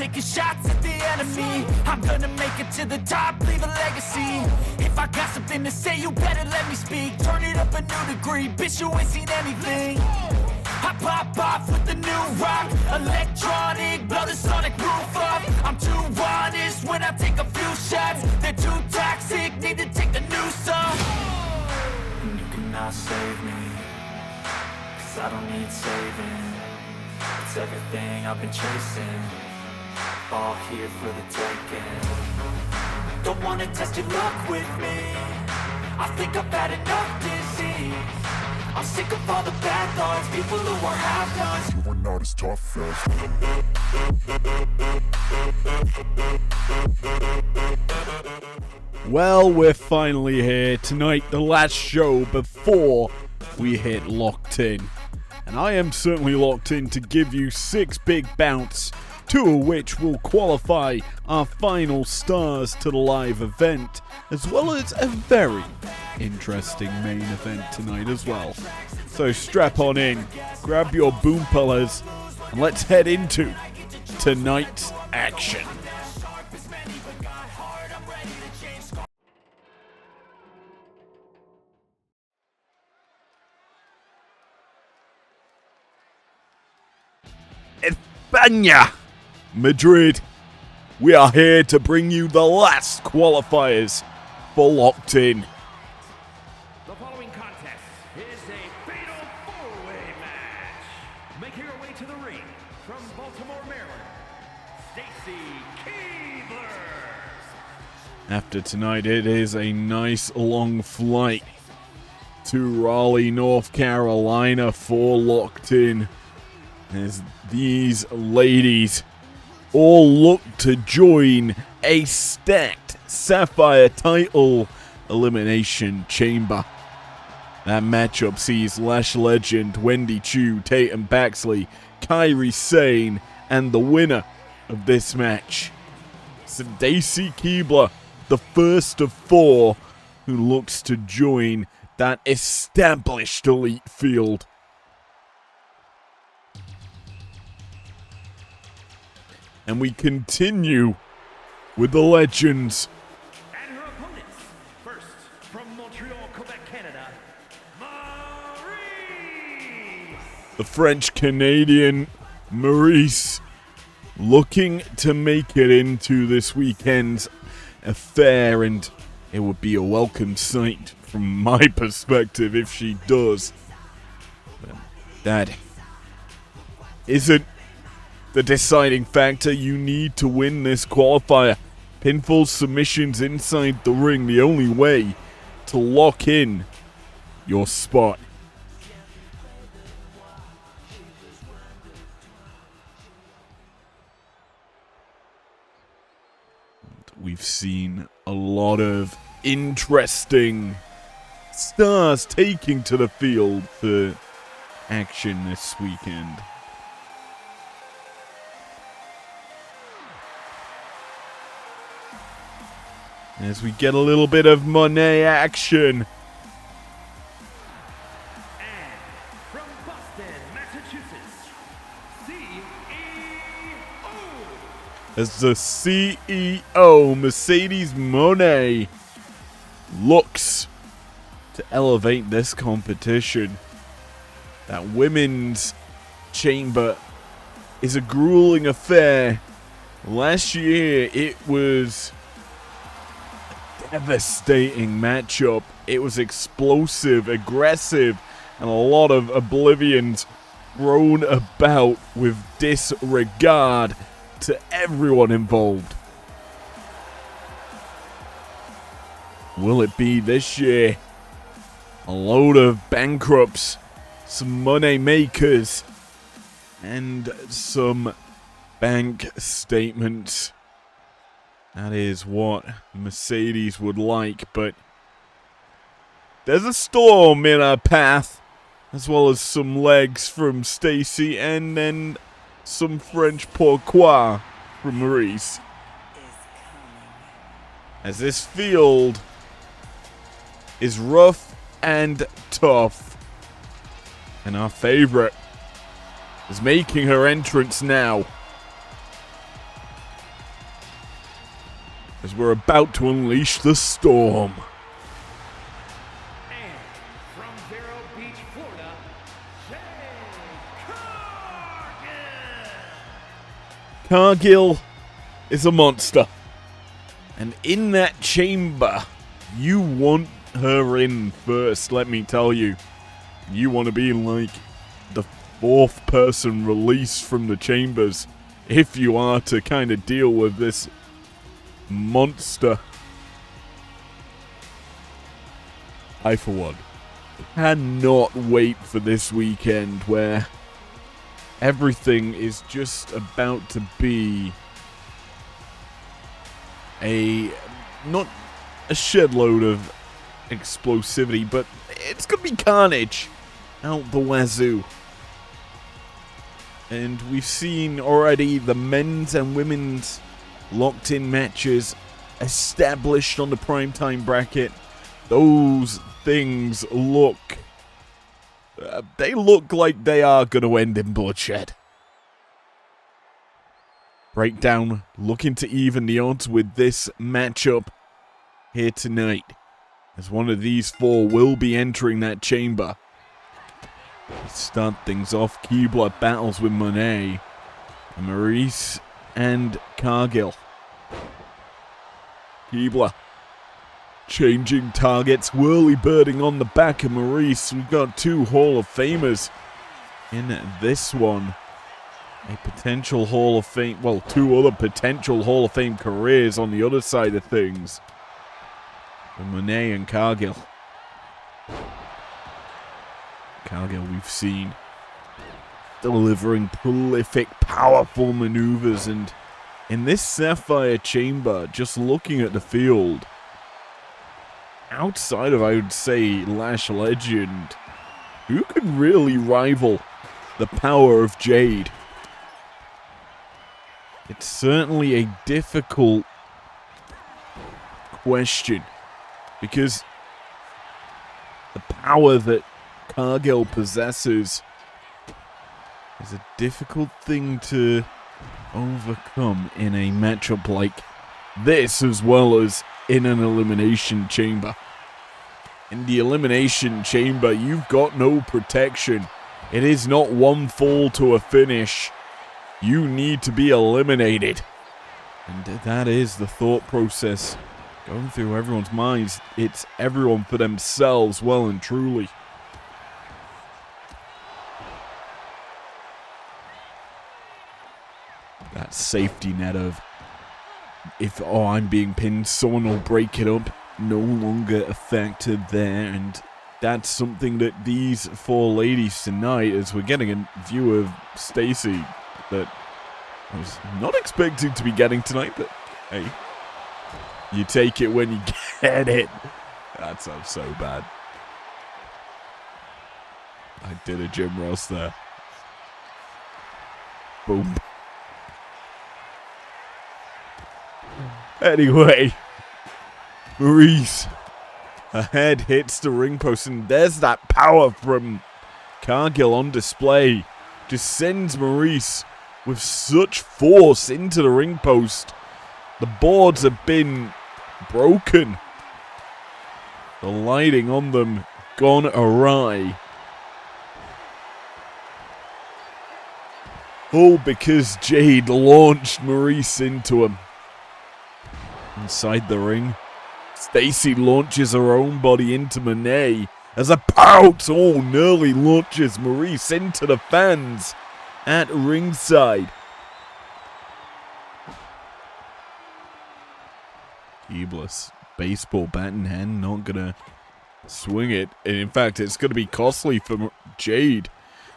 taking shots at the enemy. I'm gonna make it to the top, leave a legacy. If I got something to say, you better let me speak. Turn it up a new degree, bitch, you ain't seen anything. I pop off with the new rock, electronic, blow the sonic roof up. I'm too honest when I take a few shots. They're too toxic, need to take the noose off. And you cannot save me, cause I don't need saving. It's everything I've been chasing, all here for the taking. Don't wanna test your luck with me, I think I've had enough disease. I'm sick of all the bad thoughts, people who are half-nots. You are not as tough as. Well, we're finally here. Tonight, the last show before we hit Locked In. And I am certainly locked in to give you 6 big bouts, 2 of which will qualify our final stars to the live event, as well as a very interesting main event tonight as well. So strap on in, grab your boom pillars, and let's head into tonight's action. España, Madrid. We are here to bring you the last qualifiers for Locked In. The following contest is a fatal 4-way match. Making her way to the ring from Baltimore, Maryland, Stacy Keibler. After tonight, it is a nice long flight to Raleigh, North Carolina for Locked In, as these ladies all look to join a stacked Sapphire title elimination chamber. That matchup sees Lash legend Wendy Chu, Tatum Baxley, Kairi Sane, and the winner of this match, Stacy Keibler, the first of 4 who looks to join that established elite field. And we continue with the legends. And her opponents, first from Montreal, Quebec, Canada, Maurice. The French-Canadian Maurice, looking to make it into this weekend's affair, and it would be a welcome sight from my perspective if she does. But that isn't the deciding factor. You need to win this qualifier. Pinfall submissions inside the ring, the only way to lock in your spot. We've seen a lot of interesting stars taking to the field for action this weekend. As we get a little bit of Monet action. And from Boston, Massachusetts, CEO. As the CEO, Mercedes Moné, looks to elevate this competition. That women's chamber is a grueling affair. Last year, it was devastating matchup. It was explosive, aggressive, and a lot of oblivions thrown about with disregard to everyone involved. Will it be this year? A load of bankrupts, some money makers, and some bank statements. That is what Mercedes would like, but there's a storm in our path, as well as some legs from Stacy, and then some French pourquoi from Maurice. As this field is rough and tough, and our favorite is making her entrance now. as we're about to unleash the storm. And from Vero Beach, Florida, Jay Cargill. Cargill is a monster. And in that chamber, you want her in first, let me tell you. You want to be like the fourth person released from the chambers if you are to kind of deal with this monster. I, for one, cannot wait for this weekend where everything is just about to be not a shed load of explosivity, but it's gonna be carnage out the wazoo. And we've seen already the men's and women's locked-in matches established on the primetime bracket. Those things look... they look like they are going to end in bloodshed. Breakdown looking to even the odds with this matchup here tonight, as one of these four will be entering that chamber. Let's start things off. Keebler battles with Monet, and Maurice and Cargill. Keebler changing targets, whirly-birding on the back of Maurice. We've got two Hall of Famers in this one. A potential Hall of Fame, well, two other potential Hall of Fame careers on the other side of things. For Monet and Cargill. Cargill, we've seen delivering prolific, powerful maneuvers, and in this Sapphire Chamber, just looking at the field, outside of, I would say, Lash Legend, who could really rival the power of Jade? It's certainly a difficult question, because the power that Cargill possesses is a difficult thing to overcome in a matchup like this, as well as in an elimination chamber. In the elimination chamber, you've got no protection. It is not one fall to a finish. You need to be eliminated. And that is the thought process going through everyone's minds. It's everyone for themselves, well and truly. That safety net of, if, I'm being pinned, someone will break it up, no longer a factor there. And that's something that these four ladies tonight, as we're getting a view of Stacy, that I was not expecting to be getting tonight, but hey, you take it when you get it. That sounds so bad. I did a Jim Ross there. Boom. Anyway, Maurice, her head hits the ring post, and there's that power from Cargill on display. Just sends Maurice with such force into the ring post. The boards have been broken. The lighting on them gone awry. All because Jade launched Maurice into him. Inside the ring, Stacy launches her own body into Monet as a pout nearly launches Maurice into the fans at ringside. Keebler's baseball bat in hand, not gonna swing it. And in fact, it's gonna be costly for Jade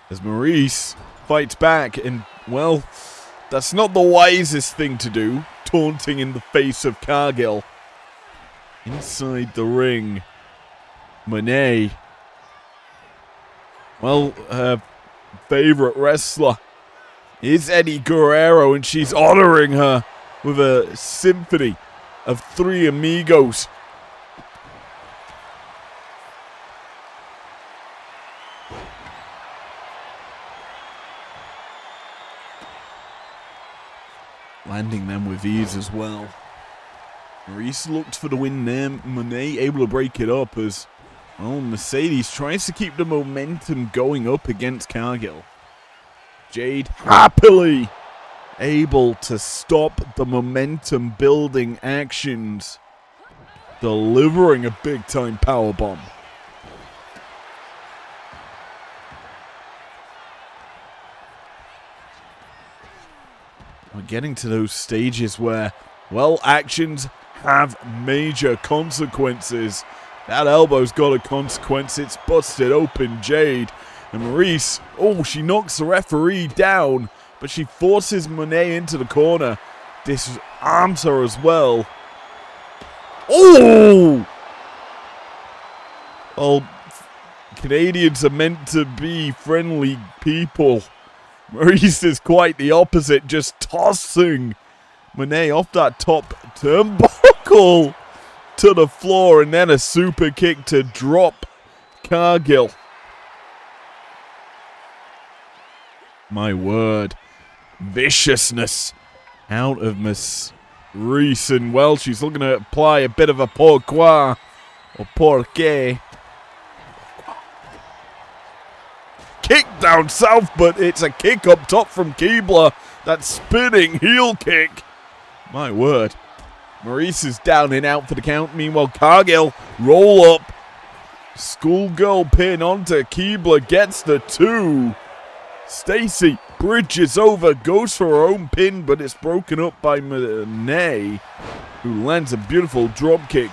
as Maurice fights back. And, well, that's not the wisest thing to do, taunting in the face of Cargill. Inside the ring, Monet, well, her favorite wrestler is Eddie Guerrero, and she's honoring her with a symphony of Three Amigos. Landing them with ease as well. Maurice looked for the win there. Monet able to break it up as, well, Mercedes tries to keep the momentum going up against Cargill. Jade happily able to stop the momentum building actions, delivering a big time powerbomb. We're getting to those stages where, well, actions have major consequences. That elbow's got a consequence. It's busted open Jade. And Maurice, oh, she knocks the referee down, but she forces Monet into the corner. Disarms her as well. Oh! Well, Canadians are meant to be friendly people. Maurice is quite the opposite, just tossing Monet off that top turnbuckle to the floor, and then a super kick to drop Cargill. My word. Viciousness out of Miss Reese, and well, she's looking to apply a bit of a pourquoi or porqué. Kick down south, but it's a kick up top from Keebler. That spinning heel kick. My word. Maurice is down and out for the count. Meanwhile, Cargill roll up. Schoolgirl pin onto Keebler, gets the 2. Stacy bridges over, goes for her own pin, but it's broken up by Monet, who lands a beautiful drop kick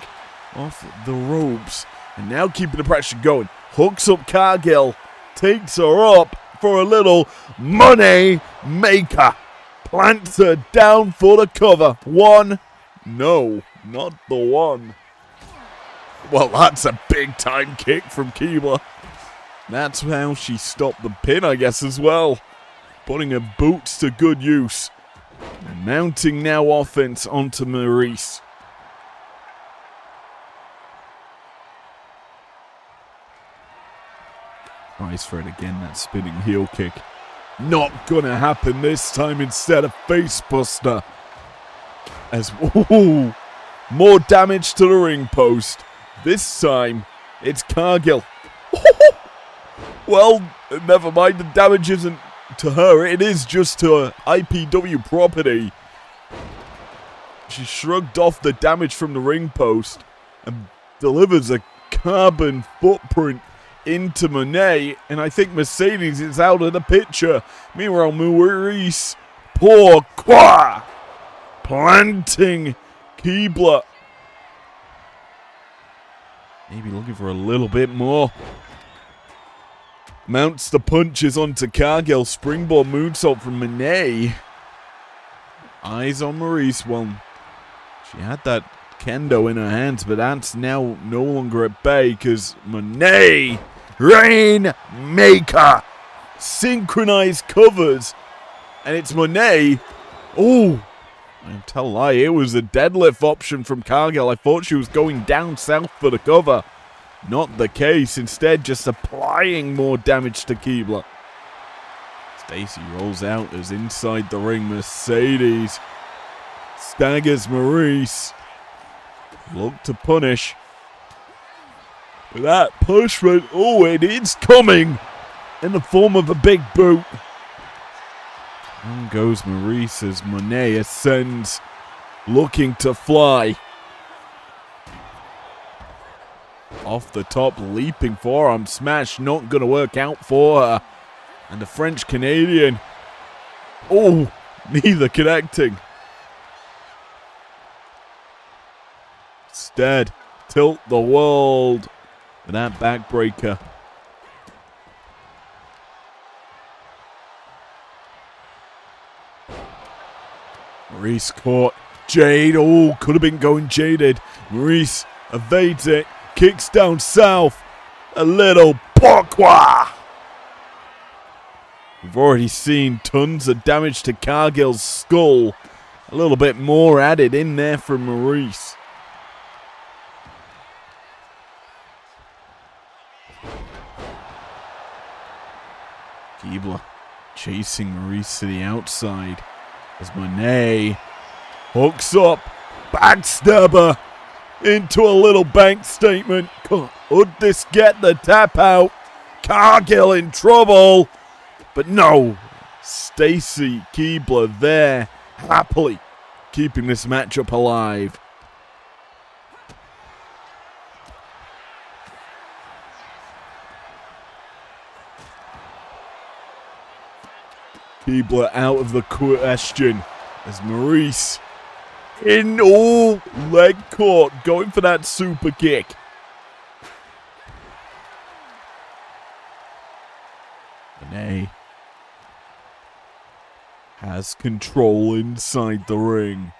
off the ropes. And now keeping the pressure going. Hooks up Cargill. Takes her up for a little money maker. Plants her down for the cover. 1. No, not the 1. Well, that's a big time kick from Keebler. That's how she stopped the pin, I guess, as well. Putting her boots to good use. Mounting now offense onto Maurice. Tries for it again, that spinning heel kick. Not gonna happen this time, instead of facebuster. As, ooh, more damage to the ring post. This time, it's Cargill. Well, never mind, the damage isn't to her, it is just to IPW property. She shrugged off the damage from the ring post and delivers a carbon footprint into Monet, and I think Mercedes is out of the picture. Meanwhile, Maurice, pourquoi, planting Keebler. Maybe looking for a little bit more. Mounts the punches onto Cargill. Springboard moonsault from Monet. Eyes on Maurice. Well, she had that kendo in her hands, but that's now no longer at bay because Monet, Rainmaker, synchronized covers, and it's Monet. Oh, I tell a lie, it was a deadlift option from Cargill. I thought she was going down south for the cover. Not the case. Instead, just applying more damage to Keebler. Stacy rolls out as inside the ring. Mercedes staggers Maurice. Look to punish. But that punishment, oh, it is coming in the form of a big boot. Down goes Maurice as Monet ascends, looking to fly. Off the top, leaping forearm smash, not going to work out for her. And the French Canadian, oh, neither connecting. Instead, tilt the world with that backbreaker. Maurice caught Jade. Oh, could have been going jaded. Maurice evades it. Kicks down south. A little pourquoi. We've already seen tons of damage to Cargill's skull. A little bit more added in there from Maurice. Keebler chasing Maurice to the outside as Monet hooks up Backstabber into a little bank statement. Could this get the tap out? Cargill in trouble. But no, Stacy Keibler there, happily keeping this matchup alive. Keibler out of the question as Maurice in all leg caught, going for that super kick. Monet has control inside the ring.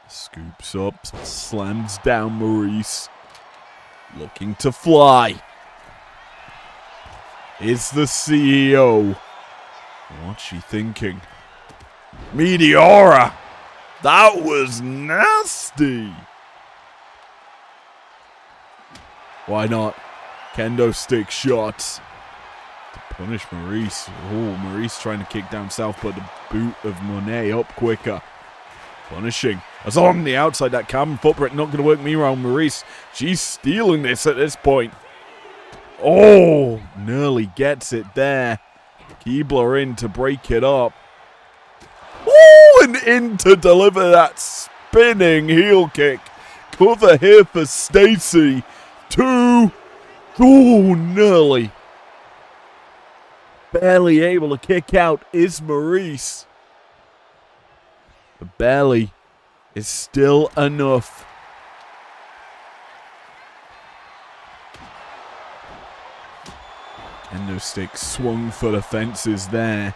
Scoops up, slams down Maurice. Looking to fly. Is the CEO. What's she thinking? Meteora! That was nasty! Why not? Kendo stick shots to punish Maurice. Oh, Maurice trying to kick down south, but the boot of Monet up quicker. Punishing. As on the outside, that carbon footprint not going to work me around Maurice. She's stealing this at this point. Oh, nearly gets it there. Keibler in to break it up. Oh, and in to deliver that spinning heel kick. Cover here for Stacy. 2. Oh, nearly. Barely able to kick out is Maurice. But barely is still enough. Kendo stick swung for the fences there.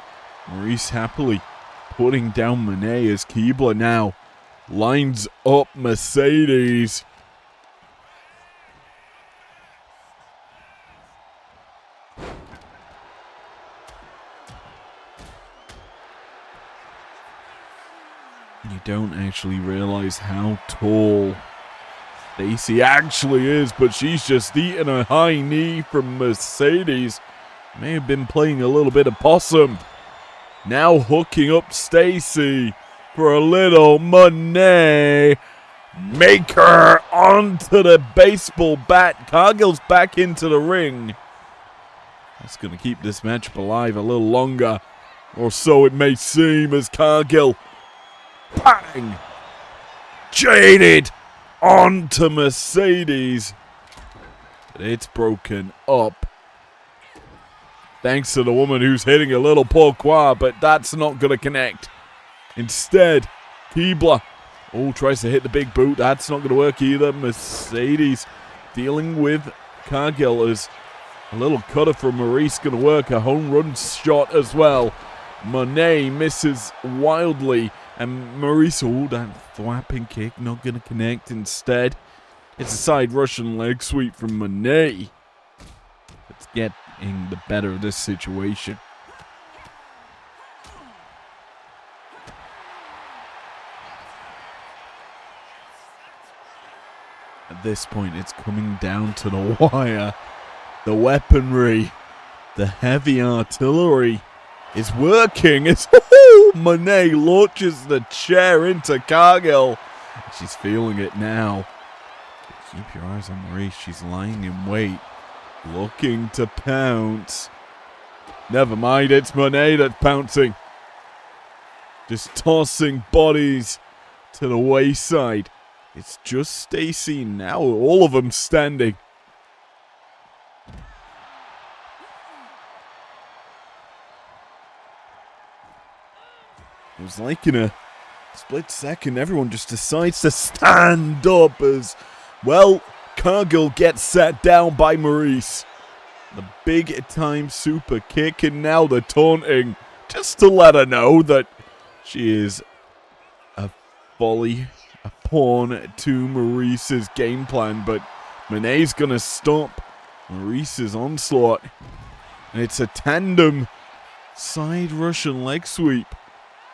Maurice happily putting down Monet as Keibler now lines up Mercedes. You don't actually realize how tall Stacy actually is, but she's just eating a high knee from Mercedes. May have been playing a little bit of possum. Now hooking up Stacy for a little Monet. Make her onto the baseball bat. Cargill's back into the ring. That's going to keep this matchup alive a little longer, or so it may seem, as Cargill, bang, jaded onto Mercedes. But it's broken up. Thanks to the woman who's hitting a little pourquoi, but that's not going to connect. Instead, Keibler, tries to hit the big boot. That's not going to work either. Mercedes dealing with Cargill as a little cutter from Maurice going to work. A home run shot as well. Monet misses wildly. And Maurice, that thwapping kick, not going to connect. Instead, it's a side Russian leg sweep from Monet. Let's get in the better of this situation. At this point, it's coming down to the wire. The weaponry, the heavy artillery is working. It's Monet launches the chair into Cargill. She's feeling it now. Keep your eyes on Maurice. She's lying in wait, looking to pounce. Never mind, it's Monet that's pouncing. Just tossing bodies to the wayside. It's just Stacy now, all of them standing. It was like in a split second, everyone just decides to stand up as, well, Cargill gets sat down by Maurice. The big time super kick, and now the taunting, just to let her know that she is a pawn to Maurice's game plan. But Monet's going to stop Maurice's onslaught. And it's a tandem side Russian leg sweep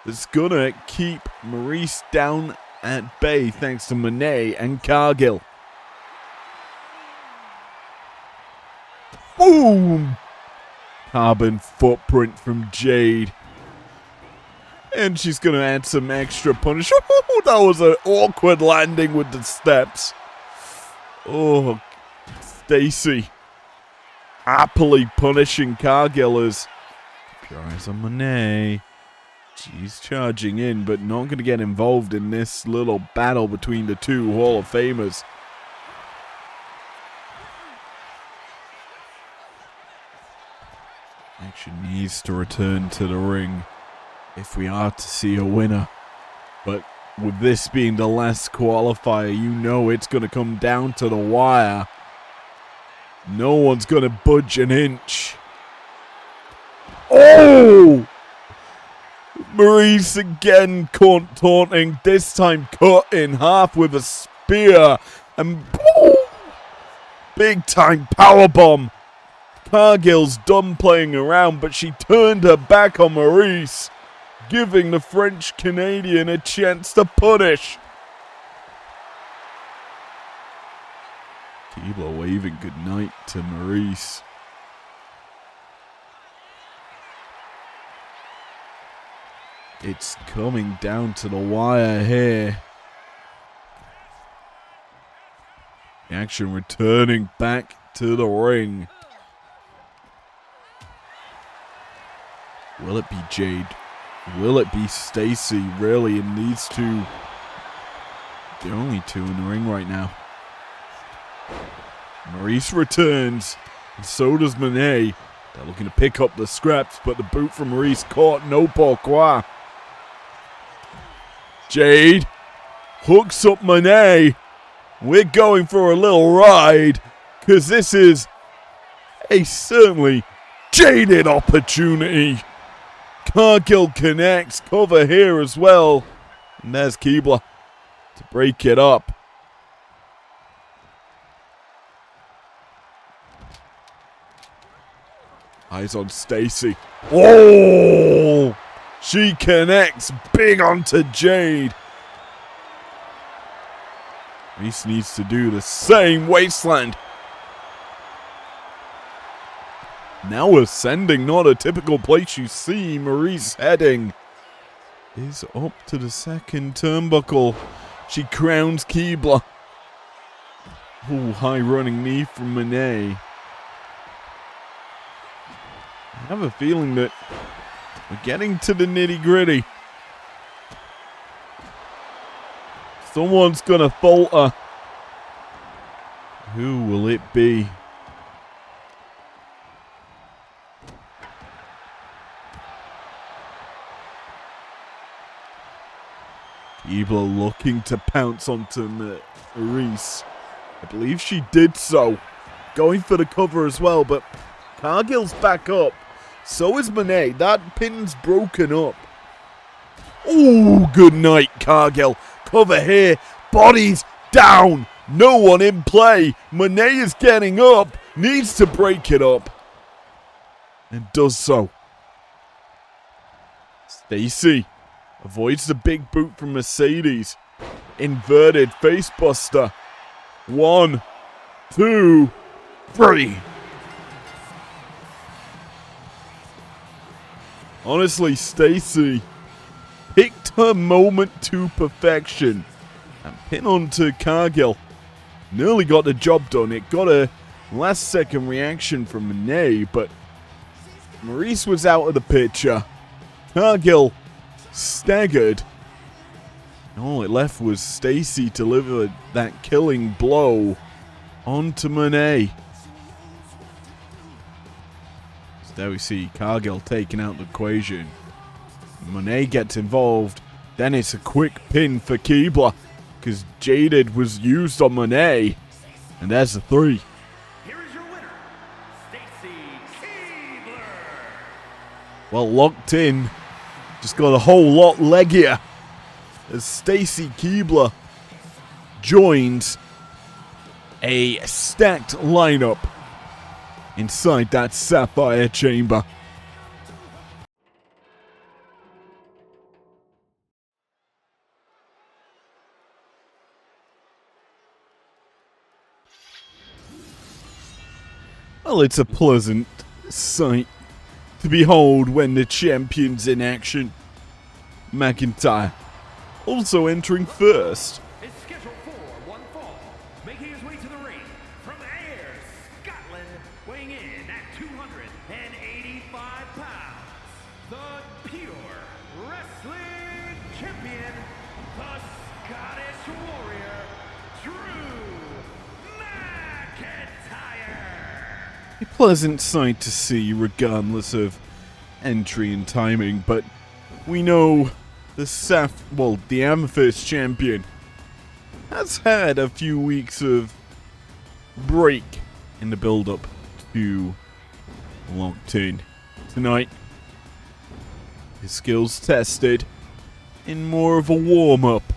that's going to keep Maurice down at bay thanks to Monet and Cargill. Boom! Carbon footprint from Jade. And she's going to add some extra punish. Oh, that was an awkward landing with the steps. Oh, Stacy happily punishing Cargill as keep your eyes on Monet. She's charging in, but not going to get involved in this little battle between the two Hall of Famers. Action needs to return to the ring if we are to see a winner. But with this being the last qualifier, you know it's going to come down to the wire. No one's going to budge an inch. Oh! Maurice again taunting, this time cut in half with a spear. And boom! Big time powerbomb. Cargill's done playing around, but she turned her back on Maurice, giving the French-Canadian a chance to punish. Keebler waving goodnight to Maurice. It's coming down to the wire here. The action returning back to the ring. Will it be Jade? Will it be Stacy? Really, in these two, there are only two in the ring right now. Maurice returns, and so does Monet. They're looking to pick up the scraps, but the boot from Maurice caught no pourquoi. Jade hooks up Monet. We're going for a little ride, because this is a certainly jaded opportunity. Cargill connects, cover here as well. And there's Keebler to break it up. Eyes on Stacy. Oh! She connects big onto Jade. Reese needs to do the same. Wasteland. Now ascending, not a typical place you see. Maurice heading is up to the second turnbuckle. She crowns Keebler. Oh, high running knee from Monet. I have a feeling that we're getting to the nitty gritty. Someone's gonna falter. Who will it be? Keebler looking to pounce onto Maurice. I believe she did so. Going for the cover as well, but Cargill's back up. So is Monet. That pin's broken up. Oh, good night, Cargill. Cover here. Bodies down. No one in play. Monet is getting up. Needs to break it up. And does so. Stacy avoids the big boot from Mercedes. Inverted facebuster. 1, 2, 3. Honestly, Stacy picked her moment to perfection. And pin onto Cargill. Nearly got the job done. It got a last second reaction from Monet, but Maurice was out of the picture. Cargill staggered. All it left was Stacy to deliver that killing blow onto Monet. So there we see Cargill taking out the equation. Monet gets involved. Then it's a quick pin for Keebler because Jaded was used on Monet. And there's the 3. Here is your winner, Stacy Keebler. Well, locked in. Just got a whole lot leggier as Stacy Keebler joins a stacked lineup inside that Sapphire Chamber. Well, it's a pleasant sight to behold when the champion's in action. McIntyre. Also entering first. Is scheduled for one fall, making his way to the ring from Ayr, Scotland, weighing in at 285 pounds, the Pure Wrestling Champion, the Scottish Warrior, Drew McIntyre. A pleasant sight to see regardless of entry and timing, but we know the Amethyst champion has had a few weeks of break in the build-up to Locked In. Tonight, his skills tested in more of a warm-up.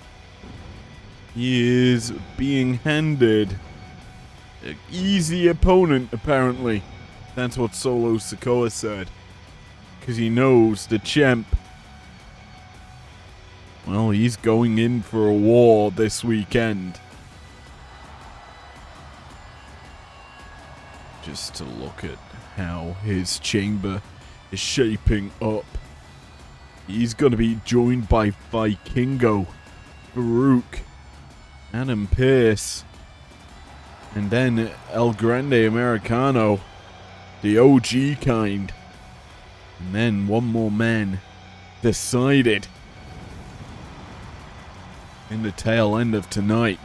He is being handed an easy opponent, apparently. That's what Solo Sikoa said. Because he knows the champ, well, he's going in for a war this weekend. Just to look at how his chamber is shaping up. He's going to be joined by Vikingo, Farouk, Adam Pearce, and then El Grande Americano, the OG kind. And then one more man decided in the tail end of tonight.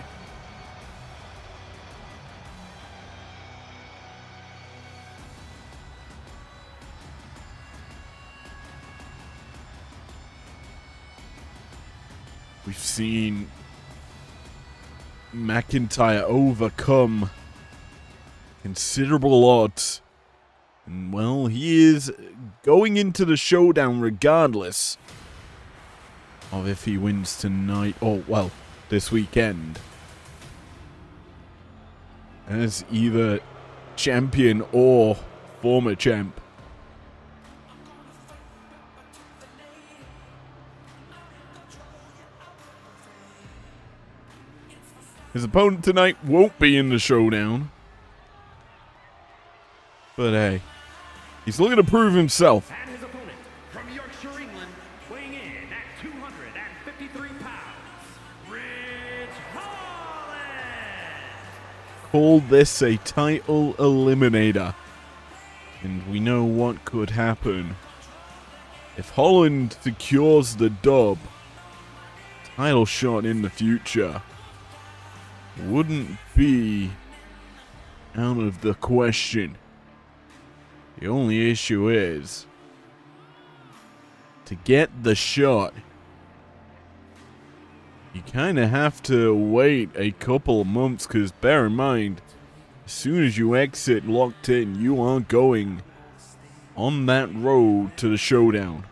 We've seen McIntyre overcome considerable odds. And, well, he is going into the showdown regardless of if he wins tonight, or, well, this weekend, as either champion or former champ. His opponent tonight won't be in the showdown, but hey, he's looking to prove himself. And his opponent from Yorkshire, England, weighing in at 253 pounds, Ridge Holland. Call this a title eliminator, and we know what could happen. If Holland secures the dub, title shot in the future wouldn't be out of the question. The only issue is, to get the shot, you kind of have to wait a couple of months, because bear in mind, as soon as you exit Locked In, you are going on that road to the showdown.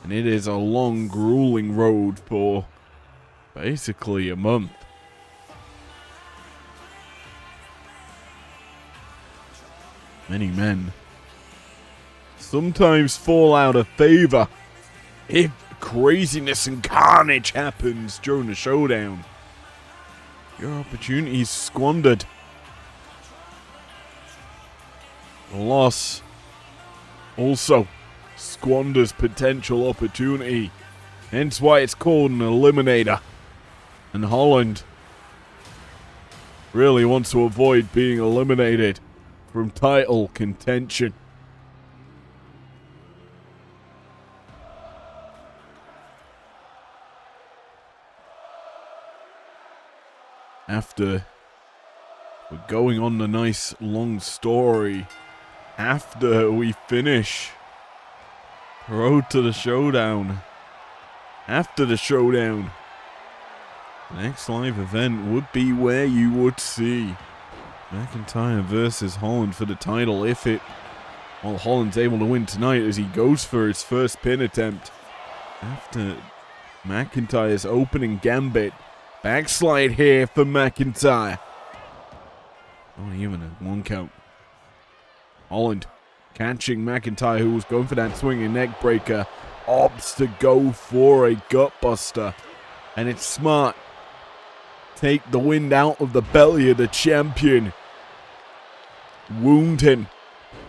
And it is a long, grueling road for basically a month. Many men sometimes fall out of favor if craziness and carnage happens during the showdown. Your opportunity is squandered. The loss also squanders potential opportunity. Hence why it's called an eliminator. And Holland really wants to avoid being eliminated from title contention. After we're going on the nice long story, after we finish the road to the showdown, after the showdown, the next live event would be where you would see McIntyre versus Holland for the title. If Holland's able to win tonight as he goes for his first pin attempt after McIntyre's opening gambit. Backslide here for McIntyre. Not even a one count. Holland catching McIntyre, who was going for that swinging neck breaker, opts to go for a gutbuster. And it's smart. Take the wind out of the belly of the champion. Wound him.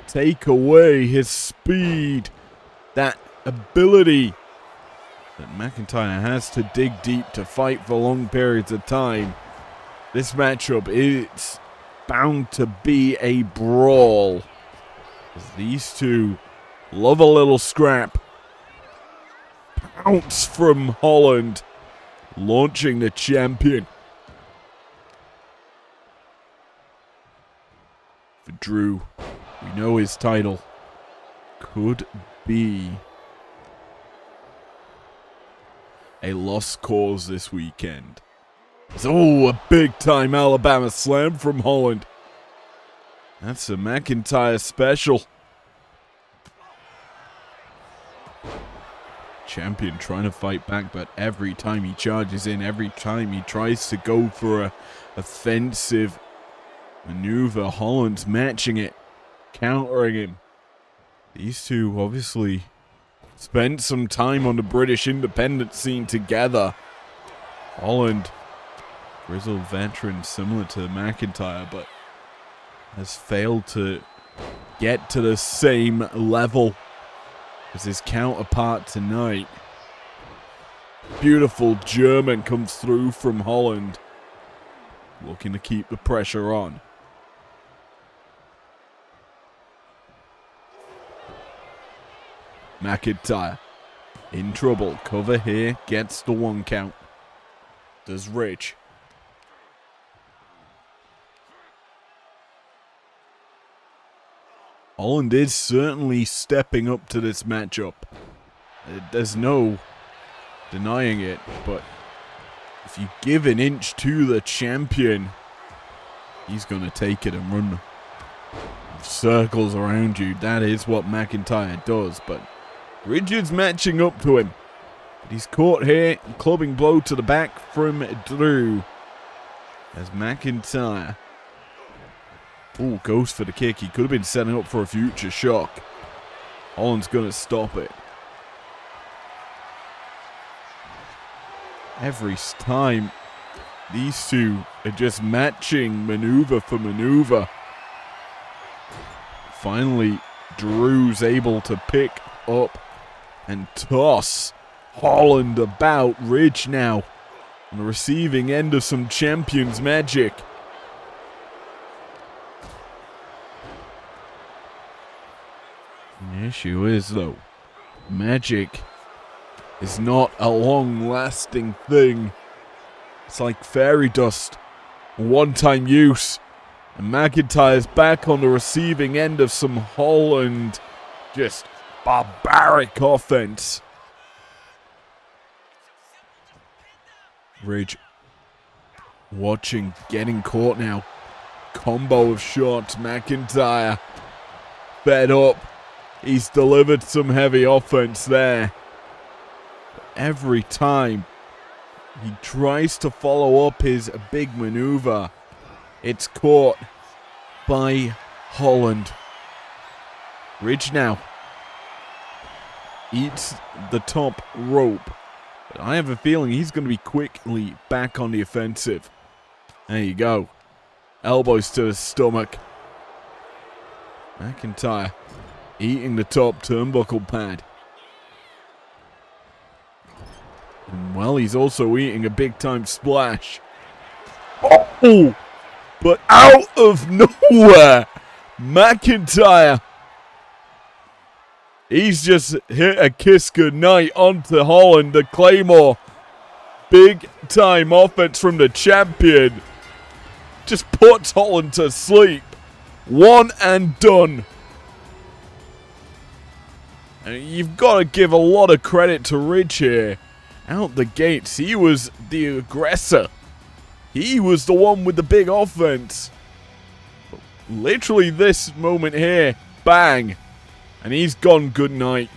Take away his speed. That ability that McIntyre has to dig deep to fight for long periods of time. This matchup is bound to be a brawl, as these two love a little scrap. Pounce from Holland, launching the champion. For Drew, we know his title could be a lost cause this weekend. Oh, a big-time Alabama slam from Holland. That's a McIntyre special. Champion trying to fight back, but every time he charges in, every time he tries to go for a offensive maneuver, Holland's matching it, countering him. These two obviously spent some time on the British independent scene together. Holland, grizzled veteran similar to McIntyre, but has failed to get to the same level as his counterpart tonight. Beautiful German comes through from Holland, looking to keep the pressure on. McIntyre in trouble. Cover here, gets the 1 count. Does Rich. Holland is certainly stepping up to this matchup. There's no denying it, but if you give an inch to the champion, he's going to take it and run circles around you. That is what McIntyre does, but Richards matching up to him. But he's caught here, clubbing blow to the back from Drew. As McIntyre goes for the kick. He could have been setting up for a future shock. Holland's going to stop it. Every time, these two are just matching maneuver for maneuver. Finally, Drew's able to pick up and toss Holland about. Ridge now on the receiving end of some Champions magic. The issue is, though, magic is not a long-lasting thing. It's like fairy dust, one-time use. And McIntyre's back on the receiving end of some Holland just barbaric offense. Ridge watching, getting caught now. Combo of shots. McIntyre fed up. He's delivered some heavy offense there. But every time he tries to follow up his big maneuver, it's caught by Holland. Ridge now eats the top rope. But I have a feeling he's going to be quickly back on the offensive. There you go. Elbows to the stomach. McIntyre eating the top turnbuckle pad. And well, he's also eating a big time splash. Oh! But out of nowhere, McIntyre, he's just hit a kiss goodnight onto Holland, the Claymore. Big time offense from the champion. Just puts Holland to sleep. One and done. And you've got to give a lot of credit to Ridge here. Out the gates, he was the aggressor. He was the one with the big offense. Literally this moment here, bang, and he's gone good night.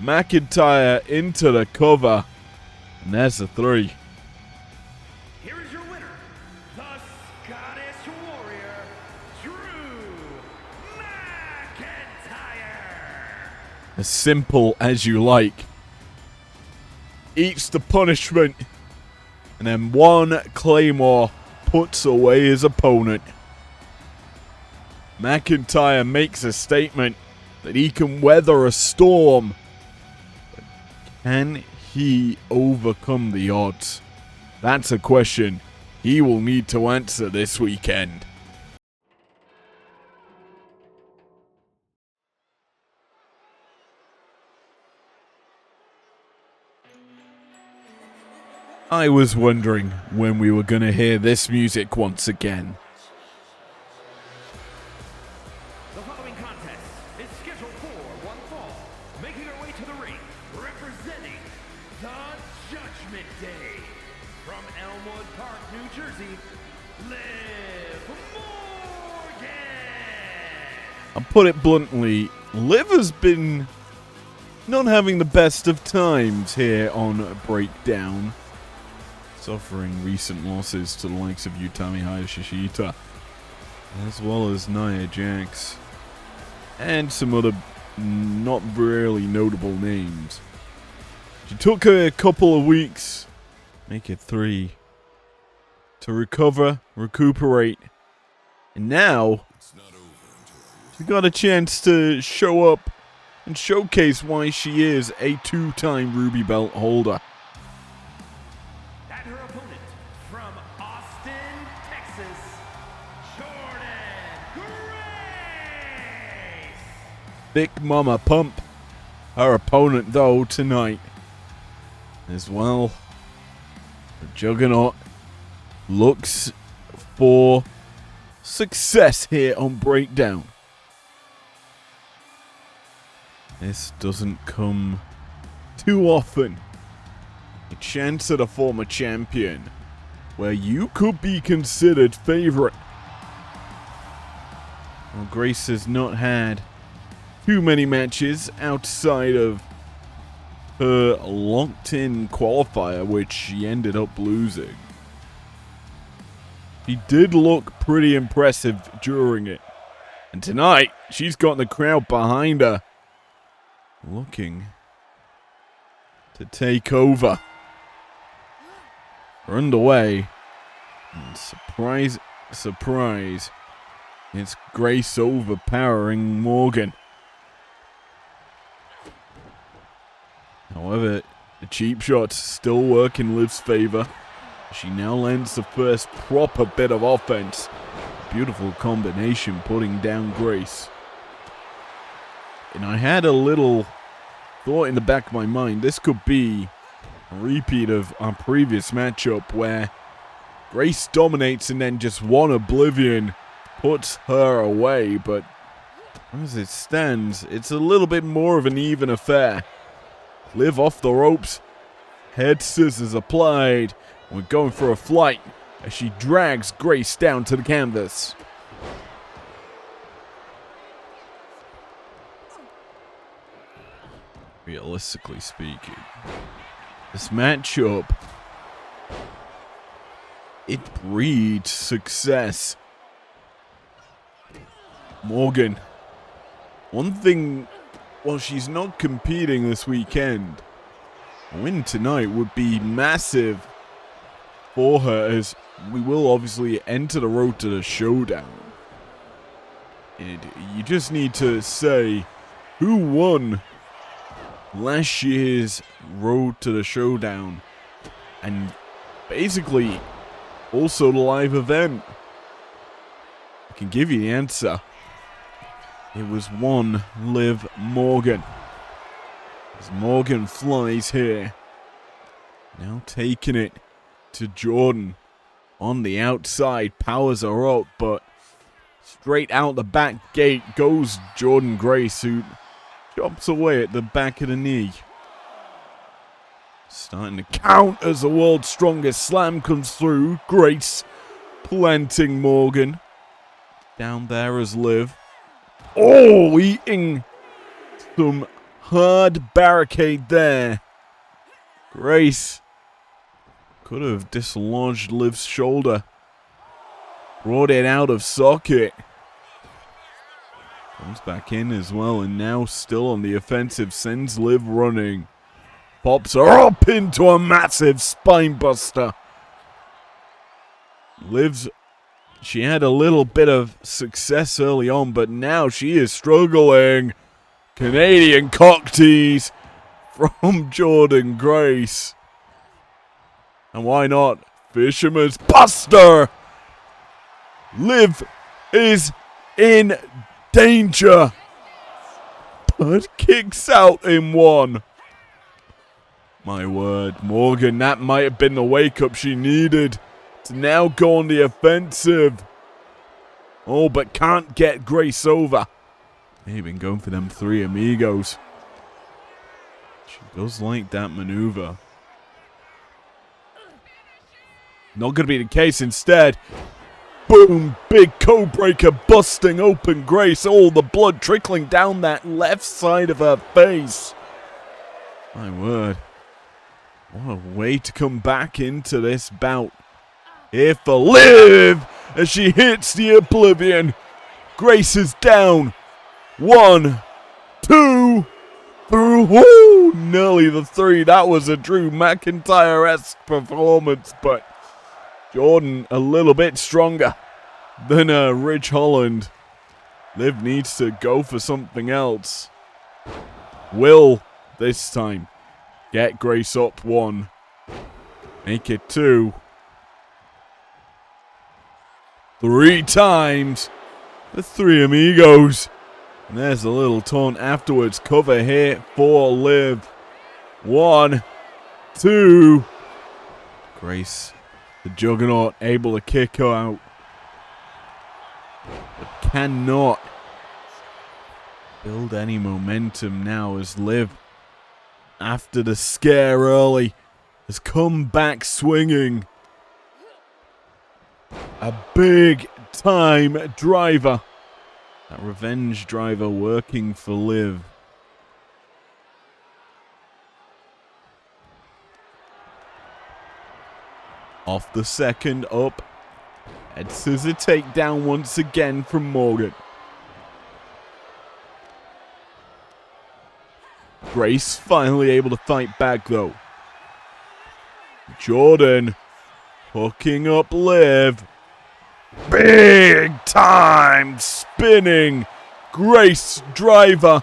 McIntyre into the cover, and there's the 3. Here is your winner, the Scottish Warrior, Drew McIntyre. As simple as you like. Eats the punishment, and then one Claymore puts away his opponent. McIntyre makes a statement that he can weather a storm. But Can he overcome the odds? That's a question he will need to answer this weekend. I was wondering when we were going to hear this music once again. The following contest is scheduled for one fall. Making her way to the ring, representing the Judgment Day. From Elmwood Park, New Jersey, Liv Morgan. I'll put it bluntly, Liv has been not having the best of times here on Breakdown. Suffering recent losses to the likes of Utami Hayashishita, as well as Nia Jax, and some other not really notable names. She took a couple of weeks, make it 3, to recover, recuperate, and now she got a chance to show up and showcase why she is a 2-time Ruby Belt holder. And her opponent from Austin, Texas, Jordan Grace. Big Mama Pump, her opponent though tonight. As well, the Juggernaut looks for success here on Breakdown. This doesn't come too often. A chance at a former champion where you could be considered favorite. Well, Grace has not had too many matches outside of her locked-in qualifier, which she ended up losing. She did look pretty impressive during it. And tonight, she's got the crowd behind her, looking to take over. We're underway. And surprise, surprise, it's Grace overpowering Morgan. However, the cheap shots still work in Liv's favor. She now lands the first proper bit of offense. Beautiful combination putting down Grace. And I had a little thought in the back of my mind, this could be a repeat of our previous matchup where Grace dominates and then just one Oblivion puts her away. But as it stands, it's a little bit more of an even affair. Liv off the ropes, head scissors applied. We're going for a flight as she drags Grace down to the canvas. Realistically speaking, this matchup, it breeds success. Morgan, one thing, while she's not competing this weekend, a win tonight would be massive for her, as we will obviously enter the road to the showdown. And you just need to say who won last year's road to the showdown, and basically also the live event. I can give you the answer. It was one Liv Morgan. As Morgan flies here, now taking it to Jordan on the outside, powers her up, but straight out the back gate goes Jordan Grace, who chops away at the back of the knee. Starting to count as the world's strongest slam comes through. Grace planting Morgan. Down there as Liv. Oh, eating some hard barricade there. Grace could have dislodged Liv's shoulder. Brought it out of socket. Comes back in as well, and now still on the offensive, sends Liv running. Pops her up into a massive spine buster. She had a little bit of success early on, but now she is struggling. Canadian cock tease from Jordynne Grace. And why not? Fisherman's Buster! Liv is in danger. But kicks out in one. My word, Morgan, that might have been the wake-up she needed to now go on the offensive. Oh, but can't get Grace over. They've been going for them three amigos. She does like that maneuver. Not going to be the case instead. Boom! Big code breaker busting open Grace. All the blood trickling down that left side of her face. My word. What a way to come back into this bout. Here for Liv as she hits the Oblivion. Grace is down. 1, 2, 3. Woo! Nearly the 3. That was a Drew McIntyre-esque performance, but Jordynne a little bit stronger than Ridge Holland. Liv needs to go for something else. Will this time get Grace up 1. Make it 2. 3 times. The 3 amigos. And there's a little taunt afterwards. Cover here for Liv. 1, 2. Grace, the Juggernaut, able to kick her out. But cannot build any momentum now as Liv, after the scare early, has come back swinging. A big time driver. That revenge driver working for Liv. Off the second, up. Head scissor takedown once again from Morgan. Grace finally able to fight back though. Jordynne hooking up Liv. Big time spinning Grace driver.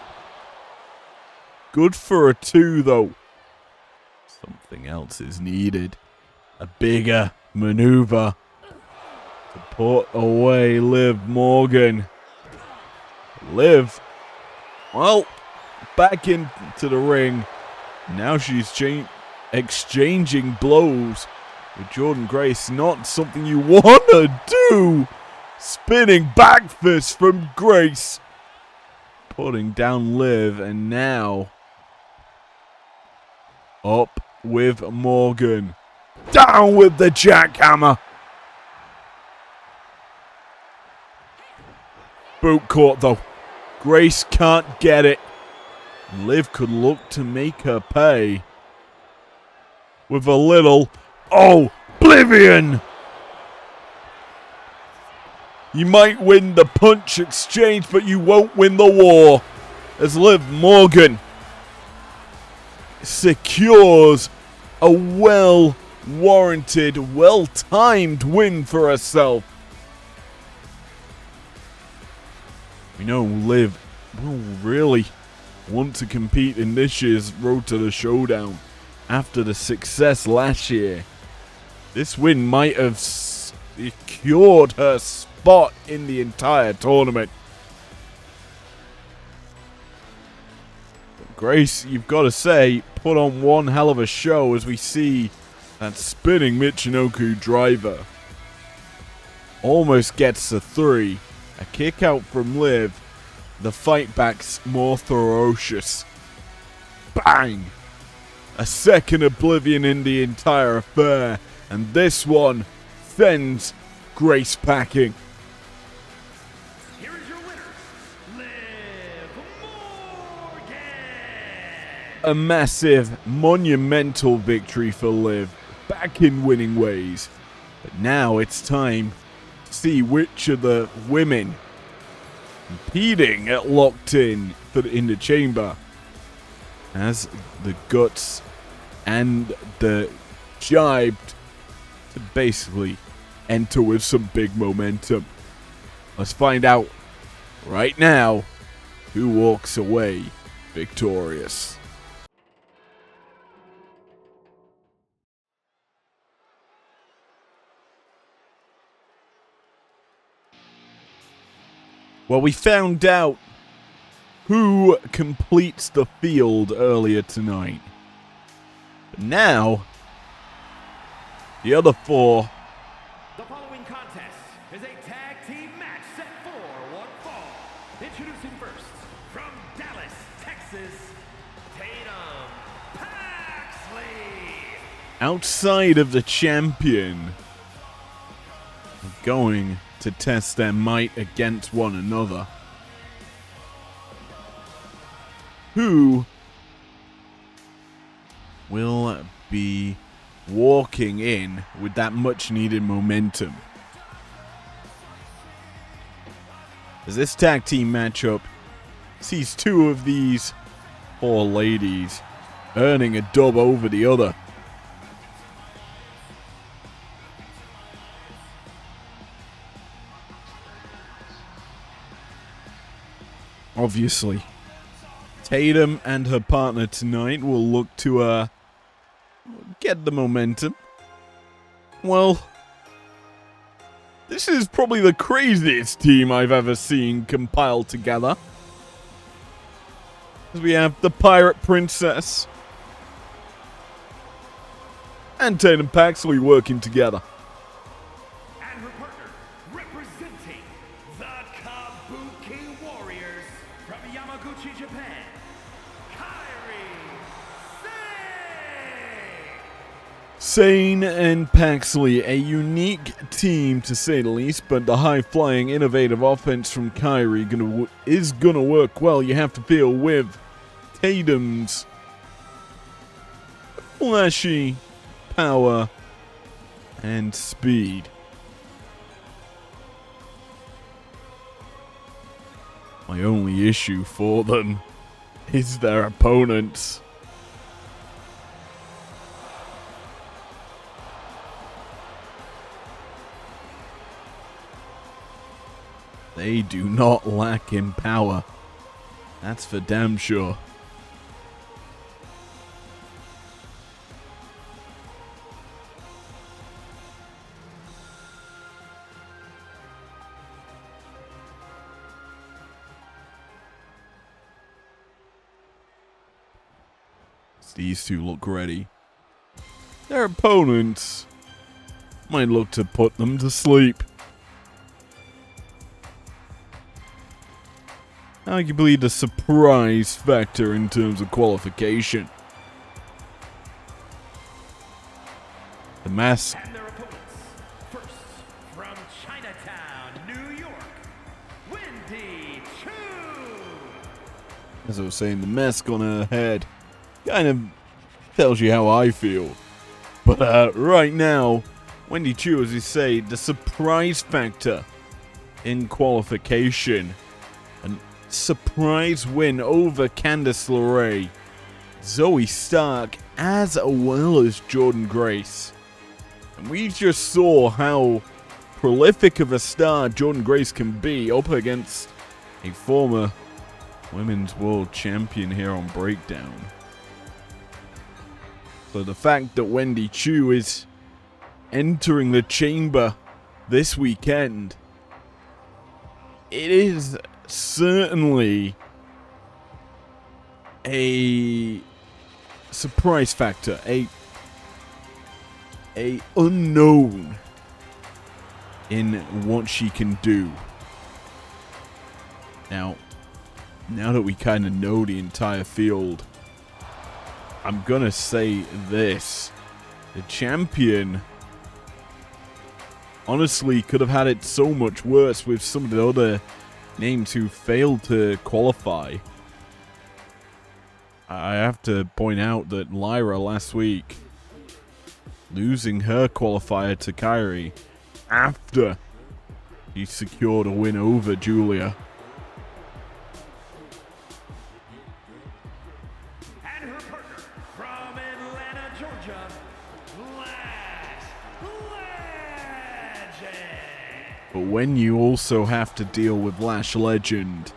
Good for a 2 though. Something else is needed. A bigger maneuver to put away Liv Morgan. Liv, well, back into the ring. Now she's exchanging blows with Jordynne Grace. Not something you want to do. Spinning back fist from Grace. Putting down Liv, and now up with Morgan. Down with the jackhammer. Boot caught though. Grace can't get it. Liv could look to make her pay with a little Oblivion. You might win the punch exchange, but you won't win the war. As Liv Morgan secures a well-warranted, well-timed win for herself. We know Liv will really want to compete in this year's Road to the Showdown after the success last year. This win might have secured her spot in the entire tournament. But Grace, you've got to say, put on one hell of a show as we see that spinning Michinoku driver. Almost gets a 3. A kick out from Liv. The fight back's more ferocious. Bang! A second Oblivion in the entire affair. And this one sends Grace packing. Here is your winner, Liv Morgan. A massive, monumental victory for Liv. Back in winning ways. But now it's time to see which of the women competing at Locked In in the chamber has the guts and the jibe to basically enter with some big momentum. Let's find out right now who walks away victorious. Well, we found out who completes the field earlier tonight. But now, the other four. The following contest is a tag team match set for one fall. Introducing first, from Dallas, Texas, Tatum Paxley. Outside of the champion, going to test their might against one another. Who will be walking in with that much needed momentum? As this tag team matchup sees two of these four ladies earning a dub over the other. Obviously, Tatum and her partner tonight will look to get the momentum. Well, this is probably the craziest team I've ever seen compiled together. We have the Pirate Princess and Tatum Paxley working together. And her partner, representing the Kabuki Warriors from Yamaguchi, Japan, Kairi Sane. Sane and Paxley, a unique team to say the least, but the high-flying, innovative offense from Kairi is gonna work well. You have to deal with Tatum's flashy power and speed. My only issue for them is their opponents. They do not lack in power. That's for damn sure. These two look ready. Their opponents might look to put them to sleep. Arguably the surprise factor in terms of qualification. The mask. And their opponents, first, from Chinatown, New York, Wendy Chu. As I was saying, the mask on her head kind of tells you how I feel. But right now, Wendy Chu, as you say, the surprise factor in qualification. A surprise win over Candice LeRae, Zoe Stark, as well as Jordan Grace. And we just saw how prolific of a star Jordan Grace can be up against a former women's world champion here on Breakdown. So the fact that Wendy Chu is entering the chamber this weekend, it is certainly a surprise factor, a unknown in what she can do. Now that we kind of know the entire field, I'm gonna say this. The champion honestly could have had it so much worse with some of the other names who failed to qualify. I have to point out that Lyra last week, losing her qualifier to Kairi after he secured a win over Julia. And her partner, from Atlanta, Georgia, Lash Legend. But when you also have to deal with Lash Legend,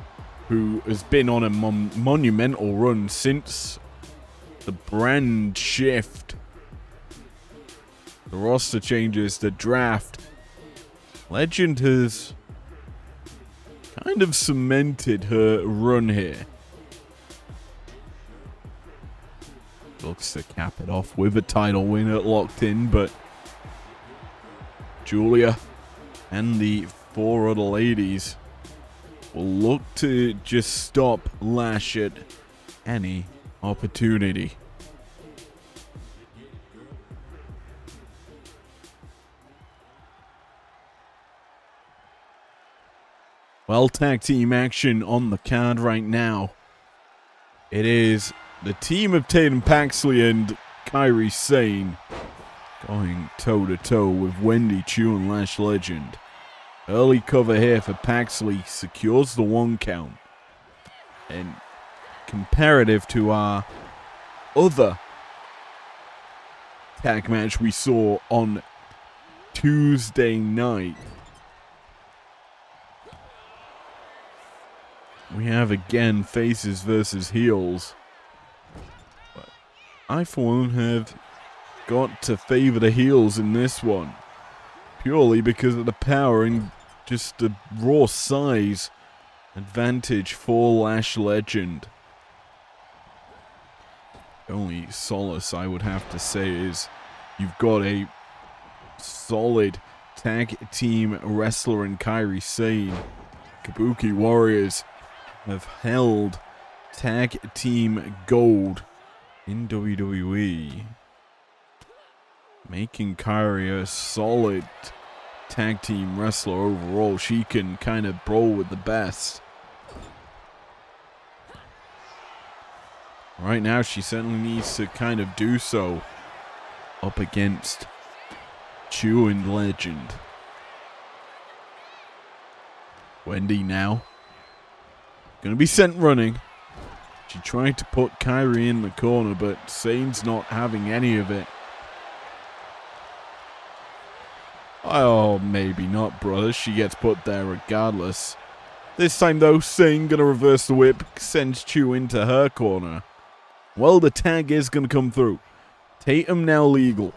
who has been on a monumental run since the brand shift, the roster changes, the draft, Legend has kind of cemented her run here. Looks to cap it off with a title win at Locked In, but Julia and the 4 other ladies will look to just stop Lash at any opportunity. Well, tag team action on the card right now. It is the team of Tatum Paxley and Kairi Sane going toe-to-toe with Wendy Chu and Lash Legend. Early cover here for Paxley secures the 1 count. And comparative to our other tag match we saw on Tuesday night, we have again faces versus heels. But I, for one, have got to favor the heels in this one. Purely because of the power and just the raw size advantage for Lash Legend. The only solace I would have to say is you've got a solid tag team wrestler in Kairi Sane. Kabuki Warriors have held tag team gold in WWE, making Kairi a solid tag team wrestler overall. She can kind of brawl with the best. Right now, she certainly needs to kind of do so up against Chu and Legend. Wendy now gonna be sent running. She tried to put Kairi in the corner, but Sane's not having any of it. Oh, maybe not, brother. She gets put there regardless. This time, though, Sane gonna reverse the whip, sends Chu into her corner. Well, the tag is gonna come through. Tatum now legal.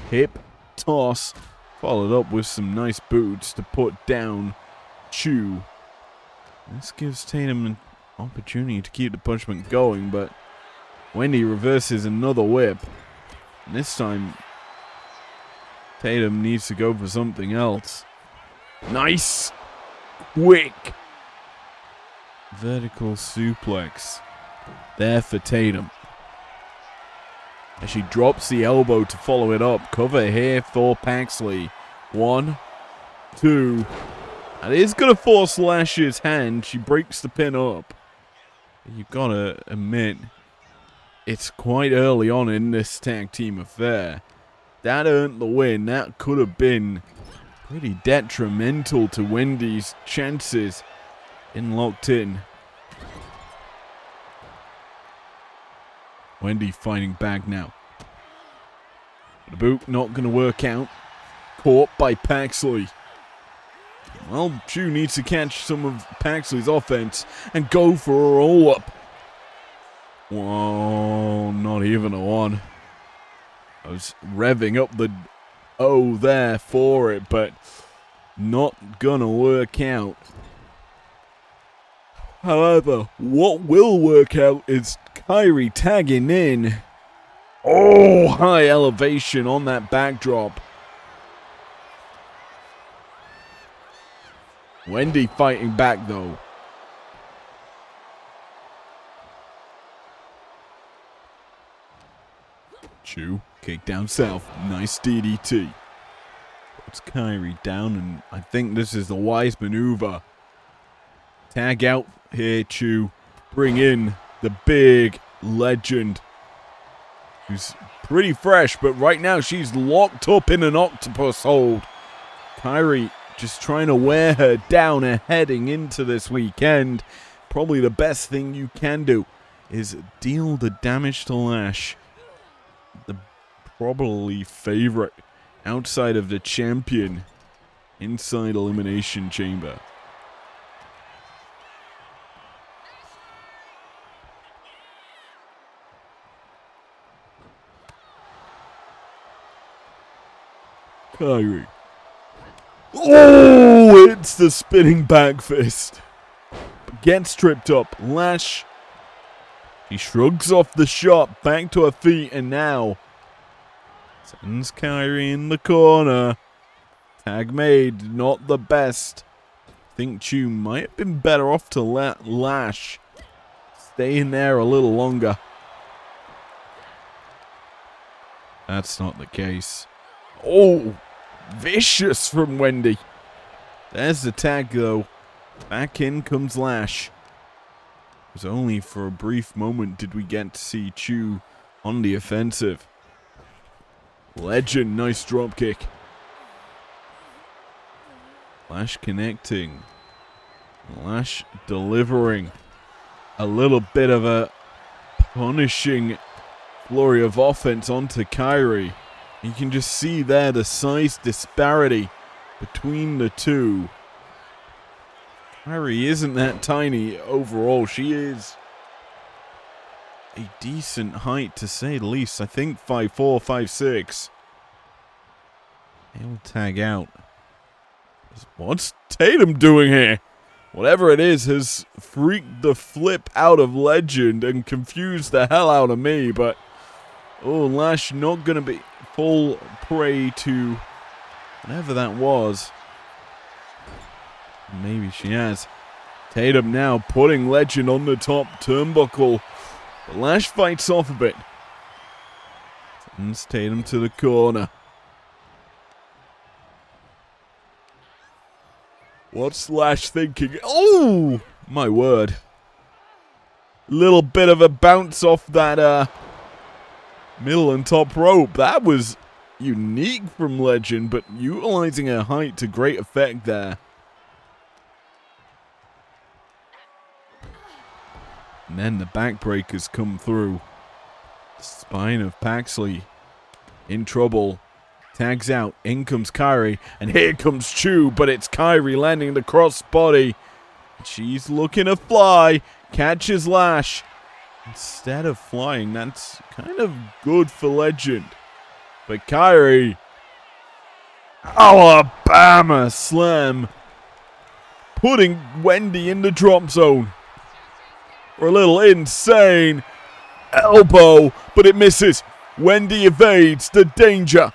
Hip toss, followed up with some nice boots to put down Chu. This gives Tatum an opportunity to keep the punishment going, but Wendy reverses another whip. And this time, Tatum needs to go for something else. Nice! Quick! Vertical suplex. There for Tatum. As she drops the elbow to follow it up. Cover here for Paxley. 1, 2. And it is going to force Lash's hand. She breaks the pin up. You've got to admit, it's quite early on in this tag team affair. That earned the win. That could have been pretty detrimental to Wendy's chances in Locked In. Wendy fighting back now. The boot not going to work out. Caught by Paxley. Well, Chu needs to catch some of Paxley's offense and go for a roll-up. Whoa, not even a 1. I was revving up the O there for it, but not gonna work out. However, what will work out is Kairi tagging in. Oh, high elevation on that backdrop. Wendy fighting back though. Chu, kick down south. Nice DDT. Puts Kairi down, and I think this is the wise maneuver. Tag out here, Chu. Bring in the big Legend, who's pretty fresh, but right now she's locked up in an octopus hold. Kairi just trying to wear her down and heading into this weekend. Probably the best thing you can do is deal the damage to Lash. The probably favorite outside of the champion inside Elimination Chamber. Kairi. Oh, it's the spinning back fist. Gets tripped up. Lash. She shrugs off the shot, back to her feet, and now sends Kairi in the corner. Tag made, not the best. I think Chu might have been better off to let Lash stay in there a little longer. That's not the case. Oh, vicious from Wendy. There's the tag, though. Back in comes Lash. It was only for a brief moment did we get to see Chu on the offensive. Legend, nice dropkick. Lash connecting. Lash delivering. A little bit of a punishing flurry of offense onto Kairi. You can just see there the size disparity between the two. Kairi isn't that tiny overall. She is a decent height to say the least. I think 5'4", 5'6". He'll tag out. What's Tatum doing here? Whatever it is has freaked the flip out of Legend and confused the hell out of me, but oh, Lash not going to be full prey to whatever that was. Maybe she has. Tatum now putting Legend on the top turnbuckle. But Lash fights off a bit. Sends Tatum to the corner. What's Lash thinking? Oh, my word. Little bit of a bounce off that middle and top rope. That was unique from Legend, but utilizing her height to great effect there. And then the backbreakers come through. The spine of Paxley in trouble. Tags out. In comes Kairi. And here comes Chu. But it's Kairi landing the crossbody. She's looking to fly. Catches Lash. Instead of flying, that's kind of good for Legend. But Kairi. Alabama slam. Putting Wendy in the drop zone. For a little insane elbow. But it misses. Wendy evades the danger.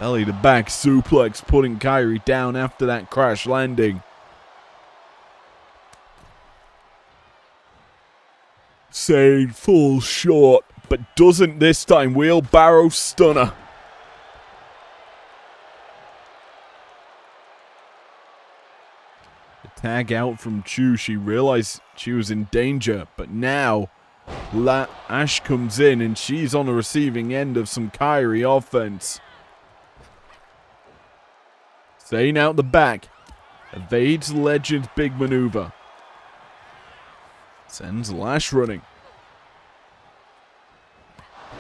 Belly to back suplex, putting Kairi down after that crash landing. Sane falls short, but doesn't this time. Wheelbarrow stunner. The tag out from Chu. She realized she was in danger, but now Ash comes in and she's on the receiving end of some Kairi offense. Zane out the back. Evades Legend's big maneuver. Sends Lash running.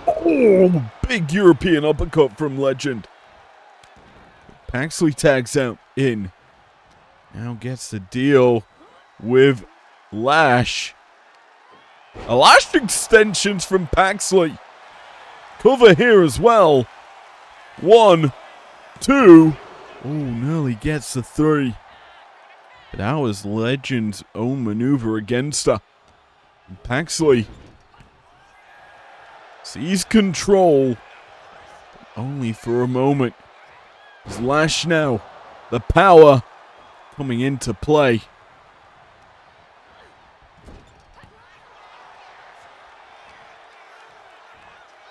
Oh, big European uppercut from Legend. Paxley tags out in. Now gets the deal with Lash. A Lash extensions from Paxley. Cover here as well. 1, 2. Oh, nearly gets the 3. But that was Legend's own maneuver against her. And Paxley sees control. Only for a moment. It's Lash now. The power coming into play.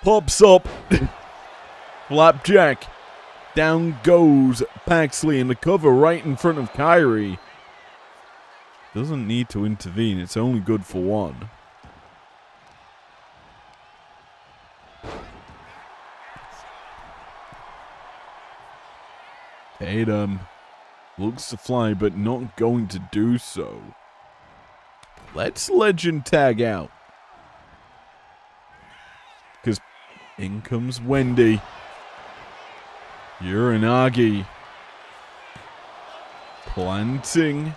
Pops up. Flapjack. Down goes Paxley in the cover right in front of Kairi. Doesn't need to intervene. It's only good for one. Tatum looks to fly, but not going to do so. Let's Legend tag out. Because in comes Wendy. Uranagi. Planting.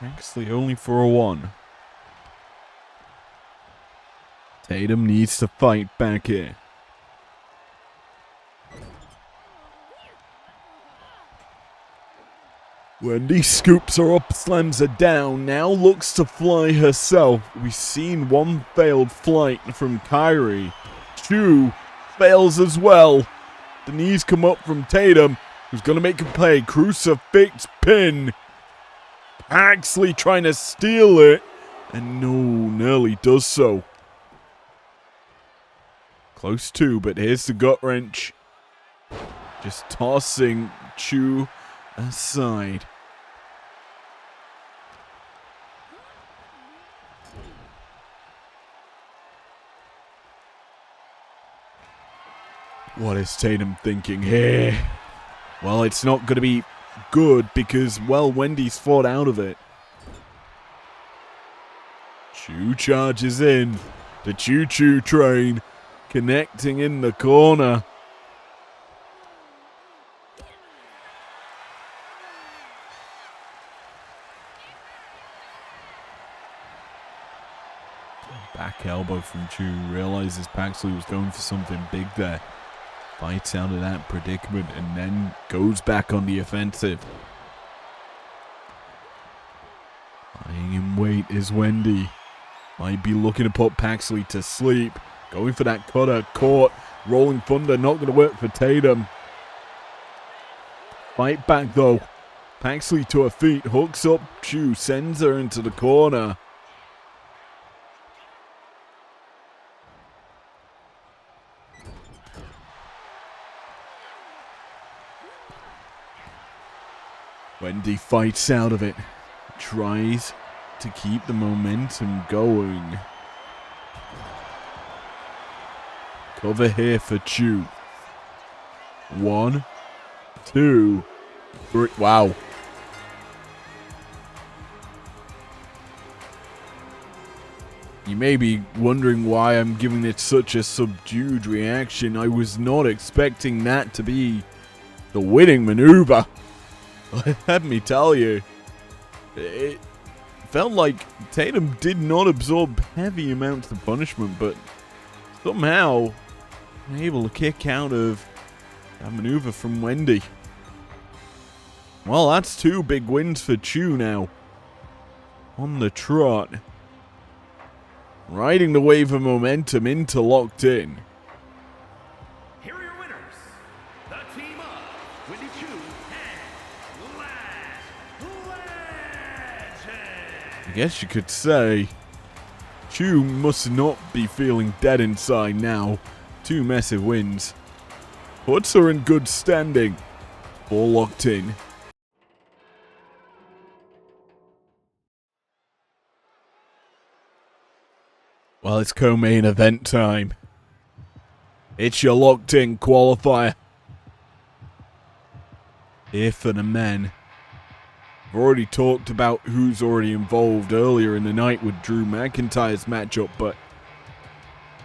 Actually, only for a 1. Tatum needs to fight back here. Wendy scoops her up, slams her down, now looks to fly herself. We've seen one failed flight from Kyrie. Chu fails as well. The knees come up from Tatum, who's going to make a play. Crucifix pin. Paxley trying to steal it, and no, nearly does so. Close to, but here's the gut wrench. Just tossing Chu aside. What is Tatum thinking here? Well, it's not going to be good because, well, Wendy's fought out of it. Chu charges in. The choo-choo train connecting in the corner. Back elbow from Chu. Realizes Paxley was going for something big there. Fights out of that predicament and then goes back on the offensive. Lying in wait is Wendy. Might be looking to put Paxley to sleep. Going for that cutter. Caught. Rolling thunder. Not going to work for Tatum. Fight back though. Paxley to her feet. Hooks up Chu. Sends her into the corner. Wendy fights out of it. Tries to keep the momentum going. Cover here for Chu. 1, 2, 3. Wow. You may be wondering why I'm giving it such a subdued reaction. I was not expecting that to be the winning maneuver. Let me tell you, it felt like Tatum did not absorb heavy amounts of punishment, but somehow able to kick out of that maneuver from Wendy. Well, that's 2 big wins for Chu now. On the trot. Riding the wave of momentum into Locked In. Here are your winners, the team of Wendy Chu and Legend. I guess you could say Chu must not be feeling dead inside now. 2 massive wins. Puts her in good standing. All Locked In. Well, it's co-main event time. It's your Locked In qualifier. Here for the men. I've already talked about who's already involved earlier in the night with Drew McIntyre's matchup, but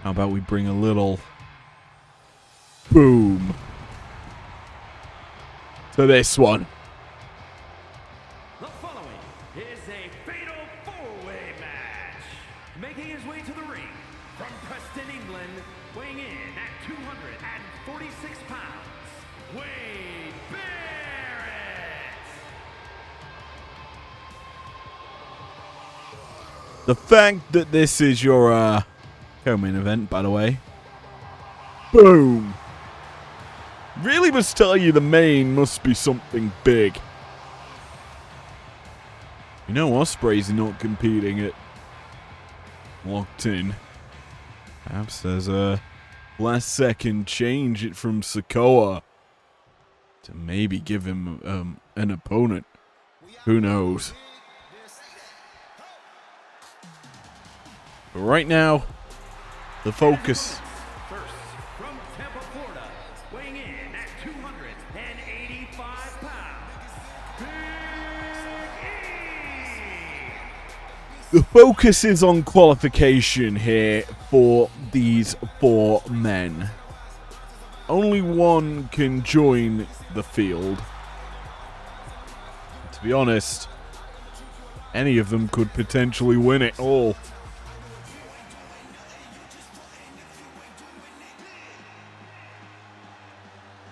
how about we bring a little boom to this one. The following is a fatal 4-way match. Making his way to the ring from Preston, England, weighing in at 246 pounds, Wade Barrett. The fact that this is your co-main event, by the way. Boom! Really must tell you the main must be something big. You know Ospreay's not competing at Locked In. Perhaps there's a last second change it from Sikoa to maybe give him an opponent. Who knows? But right now, the focus. First, from Tampa, Florida, weighing in at 285 pounds, Big E. The focus is on qualification here for these 4 men. Only one can join the field. To be honest, any of them could potentially win it all.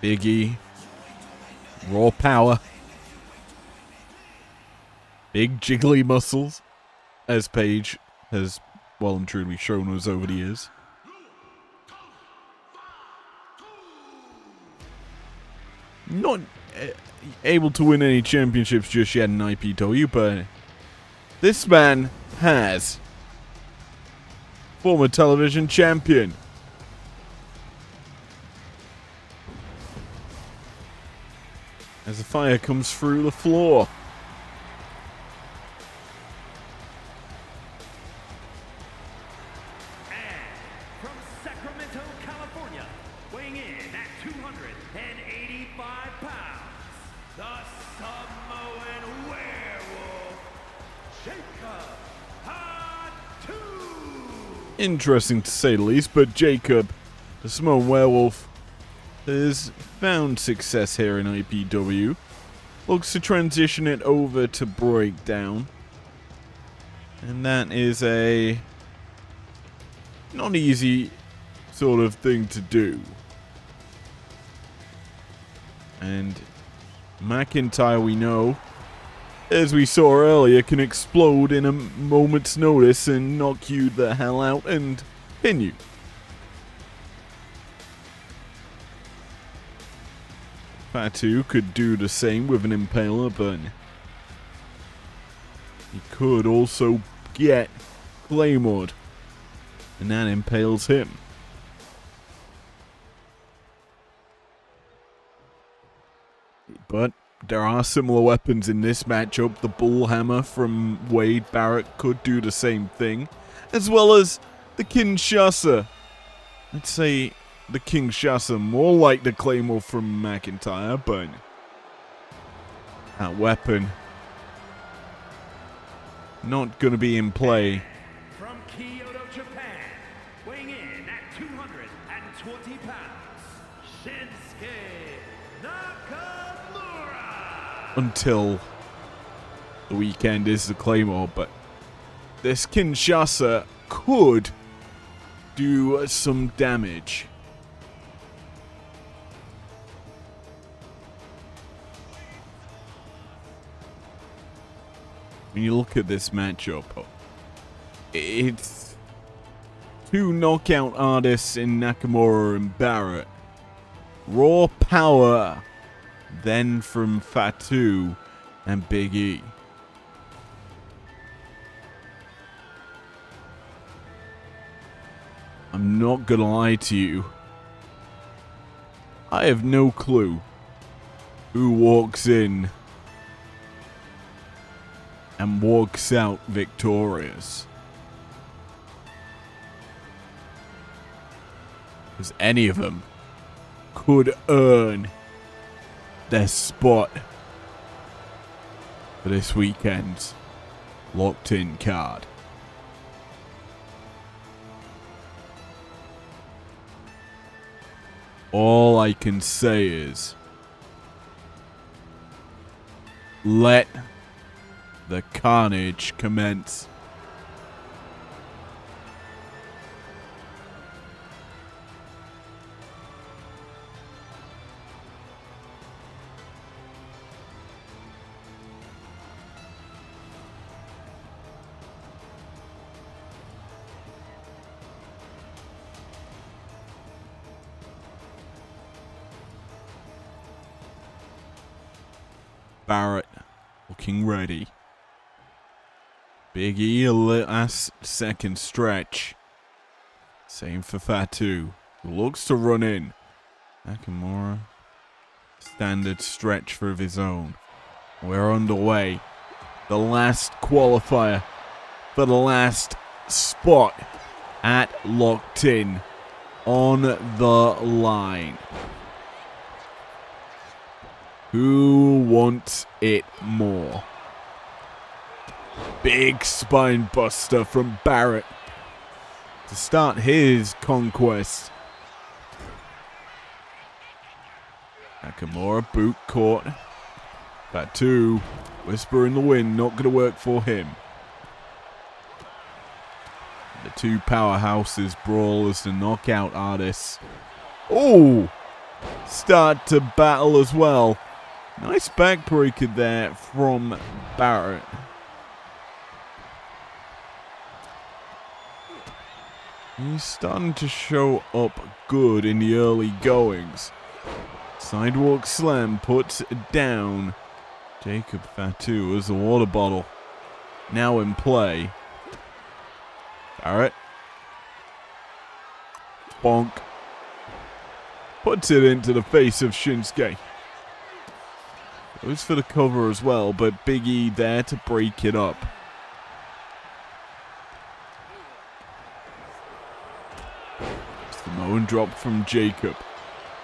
Big E, raw power. Big jiggly muscles, as Paige has well and truly shown us over the years. Not able to win any championships just yet in IPW, but this man has. Former television champion. As the fire comes through the floor. From Sacramento, California, weighing in at 285 pounds, the Samoan Werewolf, Jacob Hatu. Interesting to say the least, but Jacob, the Samoan Werewolf, has found success here in IPW. Looks to transition it over to Breakdown. And that is a not easy sort of thing to do. And McIntyre, we know, as we saw earlier, can explode in a moment's notice and knock you the hell out and pin you. Fatu could do the same with an impaler, but he could also get Claymored, and that impales him. But there are similar weapons in this matchup. The Bullhammer from Wade Barrett could do the same thing, as well as the Kinshasa. Let's say the Kinshasa, more like the Claymore from McIntyre, but that weapon not going to be in play. From Kyoto, Japan, weighing in at 220 pounds, Shinsuke Nakamura. Until the weekend is the Claymore, but this Kinshasa could do some damage. When you look at this matchup, it's two knockout artists in Nakamura and Barrett. Raw power, then from Fatu and Big E. I'm not gonna lie to you. I have no clue who walks in and walks out victorious. Because any of them could earn their spot for this weekend's locked-in card. All I can say is, let the carnage commence. Barrett looking ready. Big E a last second stretch. Same for Fatu, who looks to run in. Nakamura, standard stretch for his own. We're underway. The last qualifier for the last spot at Locked In on the line. Who wants it more? Big spine buster from Barrett to start his conquest. Nakamura boot caught. Fatu, whisper in the wind, not going to work for him. The two powerhouses brawl as the knockout artists. Oh! Start to battle as well. Nice backbreaker there from Barrett. He's starting to show up good in the early goings. Sidewalk slam puts down Jacob Fatu as a water bottle. Now in play. Barrett. Bonk. Puts it into the face of Shinsuke. Goes for the cover as well, but Big E there to break it up. Samoan drop from Jacob.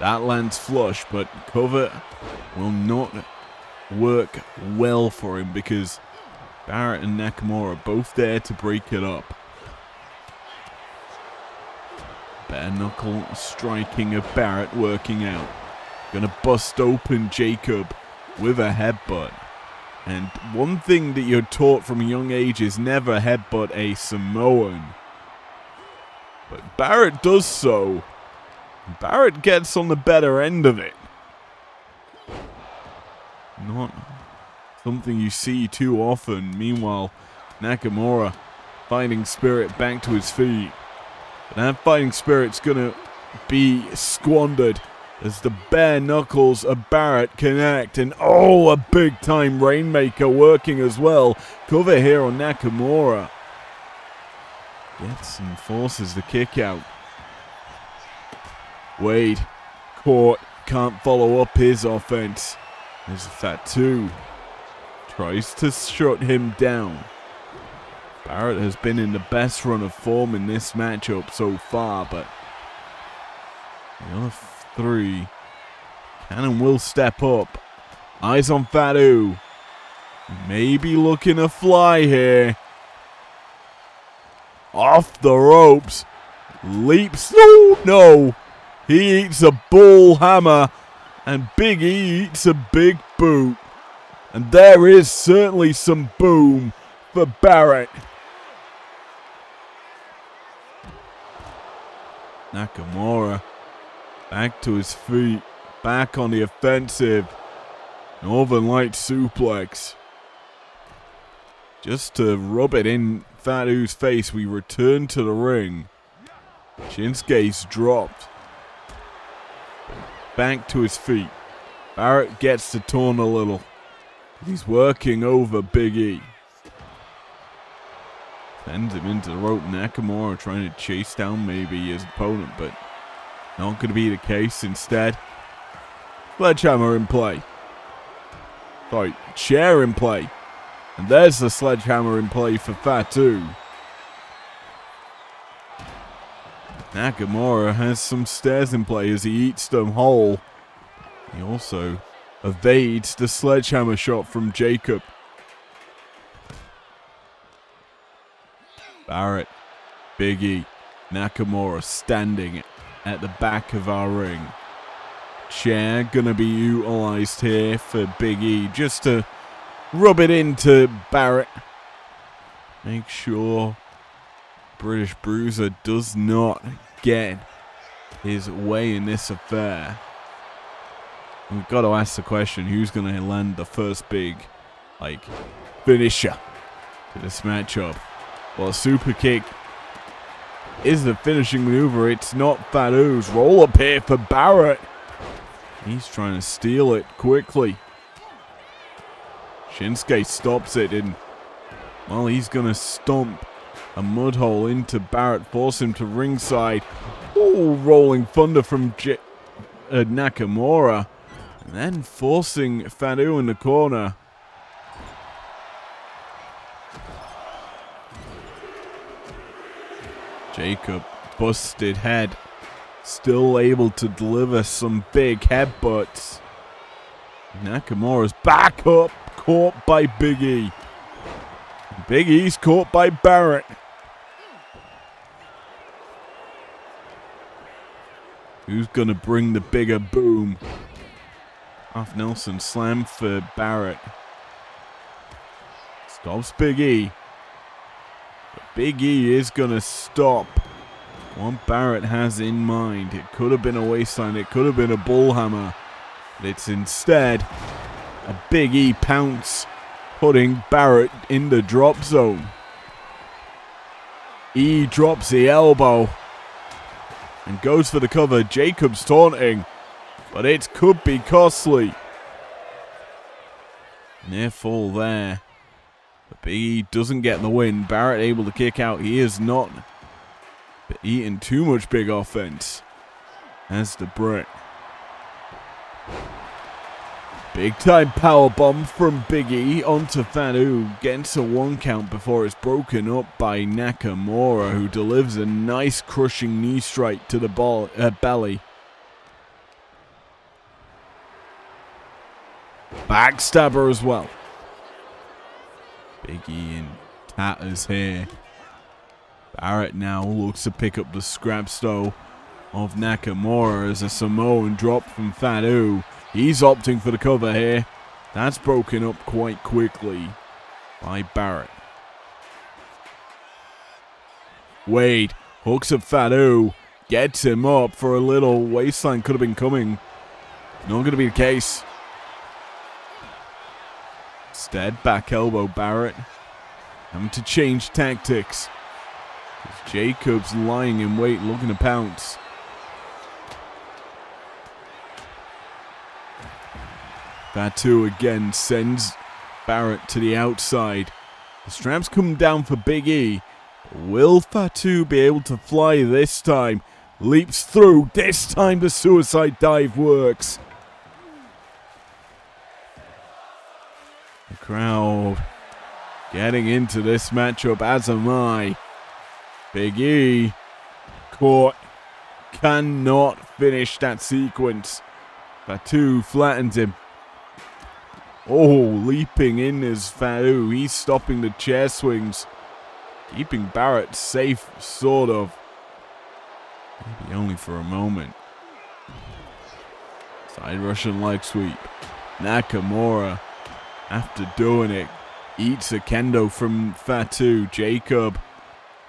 That lands flush, but cover will not work well for him because Barrett and Nakamura are both there to break it up. Bare knuckle striking of Barrett working out. Gonna bust open Jacob with a headbutt. And one thing that you're taught from a young age is never headbutt a Samoan. But Barrett does so. Barrett gets on the better end of it. Not something you see too often. Meanwhile, Nakamura fighting spirit back to his feet. But that fighting spirit's gonna be squandered as the bare knuckles of Barrett connect. And oh, a big time Rainmaker working as well. Cover here on Nakamura. Gets and forces the kick out. Wade, caught, can't follow up his offense. There's a Fatu. Tries to shut him down. Barrett has been in the best run of form in this matchup so far, but the other three can and will step up. Eyes on Fatu. Maybe looking to fly here. Off the ropes. Leaps. No. He eats a bull hammer. And Big E eats a big boot. And there is certainly some boom for Barrett. Nakamura back to his feet. Back on the offensive. Northern Light suplex. Just to rub it in Fatu's face, we return to the ring. Shinsuke's dropped. Back to his feet. Barrett gets to turn a little. He's working over Big E. Sends him into the rope. Nakamura trying to chase down maybe his opponent, but not going to be the case. Instead, sledgehammer in play. Sorry, chair in play. And there's the sledgehammer in play for Fatu. Nakamura has some stairs in play as he eats them whole. He also evades the sledgehammer shot from Jacob. Barrett, Big E, Nakamura standing at the back of our ring. Chair gonna be utilized here for Big E just to rub it into Barrett. Make sure British Bruiser does not get his way in this affair. We've got to ask the question, who's going to land the first big, finisher to this matchup? Well, a super kick is the finishing maneuver. It's not Fatu's. Roll up here for Barrett. He's trying to steal it quickly. Shinsuke stops it, and well, he's going to stomp a mud hole into Barrett, force him to ringside. Oh, rolling thunder from Nakamura. And then forcing Fatu in the corner. Jacob, busted head. Still able to deliver some big headbutts. Nakamura's back up, caught by Big E. Big E's caught by Barrett. Who's going to bring the bigger boom? Half Nelson slam for Barrett. Stops Big E. But Big E is going to stop what Barrett has in mind. It could have been a waistline. It could have been a bullhammer. But it's instead a Big E pounce, putting Barrett in the drop zone. E drops the elbow. and goes for the cover. Jacobs taunting, but it could be costly. Near fall there. But Big E doesn't get the win. Barrett able to kick out. He is not eating too much big offense. As the Brit. Big time power bomb from Big E onto Fatu. Gets a 1 count before it's broken up by Nakamura, who delivers a nice crushing knee strike to the belly. Backstabber as well. Big E in tatters here. Barrett now looks to pick up the scraps though of Nakamura as a Samoan drop from Fatu. He's opting for the cover here. That's broken up quite quickly by Barrett. Wade hooks up Fatu. Gets him up for a little waistline. Could have been coming. Not going to be the case. Instead, back elbow Barrett. Having to change tactics. Jacobs lying in wait, looking to pounce. Fatu again sends Barrett to the outside. The straps come down for Big E. Will Fatu be able to fly this time? Leaps through. This time the suicide dive works. The crowd getting into this matchup, as am I. Big E caught. Cannot finish that sequence. Fatu flattens him. Oh, leaping in is Fatu. He's stopping the chair swings. Keeping Barrett safe, sort of. Maybe only for a moment. Side Russian leg sweep. Nakamura, after doing it, eats a kendo from Fatu. Jacob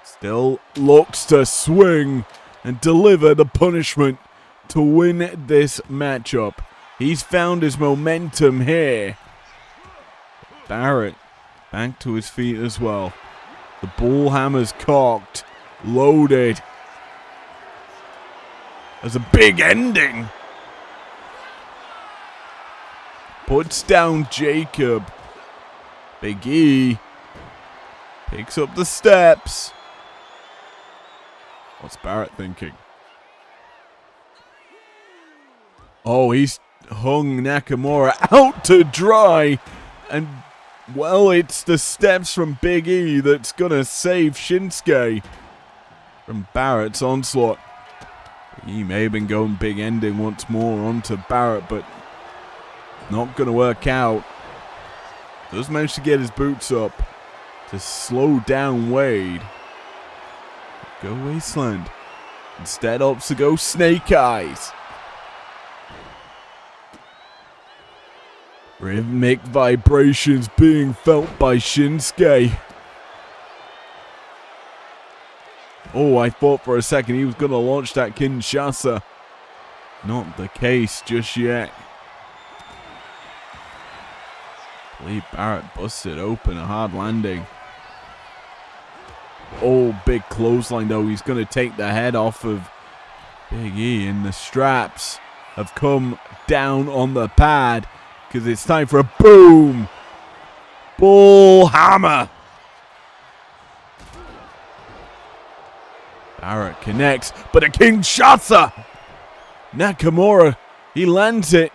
still looks to swing and deliver the punishment to win this matchup. He's found his momentum here. Barrett back to his feet as well. The ball hammer's cocked, loaded. There's a big ending. Puts down Jacob. Big E picks up the steps. What's Barrett thinking? Oh, he's hung Nakamura out to dry. And, well, it's the steps from Big E that's going to save Shinsuke from Barrett's onslaught. He may have been going big ending once more onto Barrett, but not going to work out. Does manage to get his boots up to slow down Wade. Go Wasteland. Instead opts to go Snake Eyes. Rhythmic vibrations being felt by Shinsuke. Oh, I thought for a second he was going to launch that Kinshasa. Not the case just yet. Lee Barrett busted open, a hard landing. Oh, big clothesline though. He's going to take the head off of Big E, and the straps have come down on the pad because it's time for a boom. Bull hammer. Barrett connects, but a Kinshasa. Nakamura, he lands it.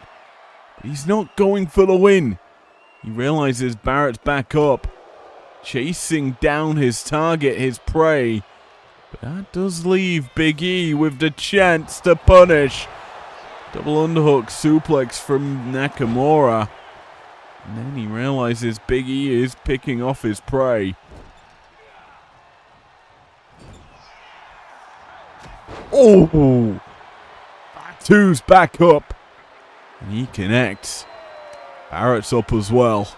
But he's not going for the win. He realizes Barrett's back up, chasing down his target, his prey. But that does leave Big E with the chance to punish. Double underhook suplex from Nakamura. And then he realizes Big E is picking off his prey. Oh! Fatu's back up. And he connects. Barrett's up as well.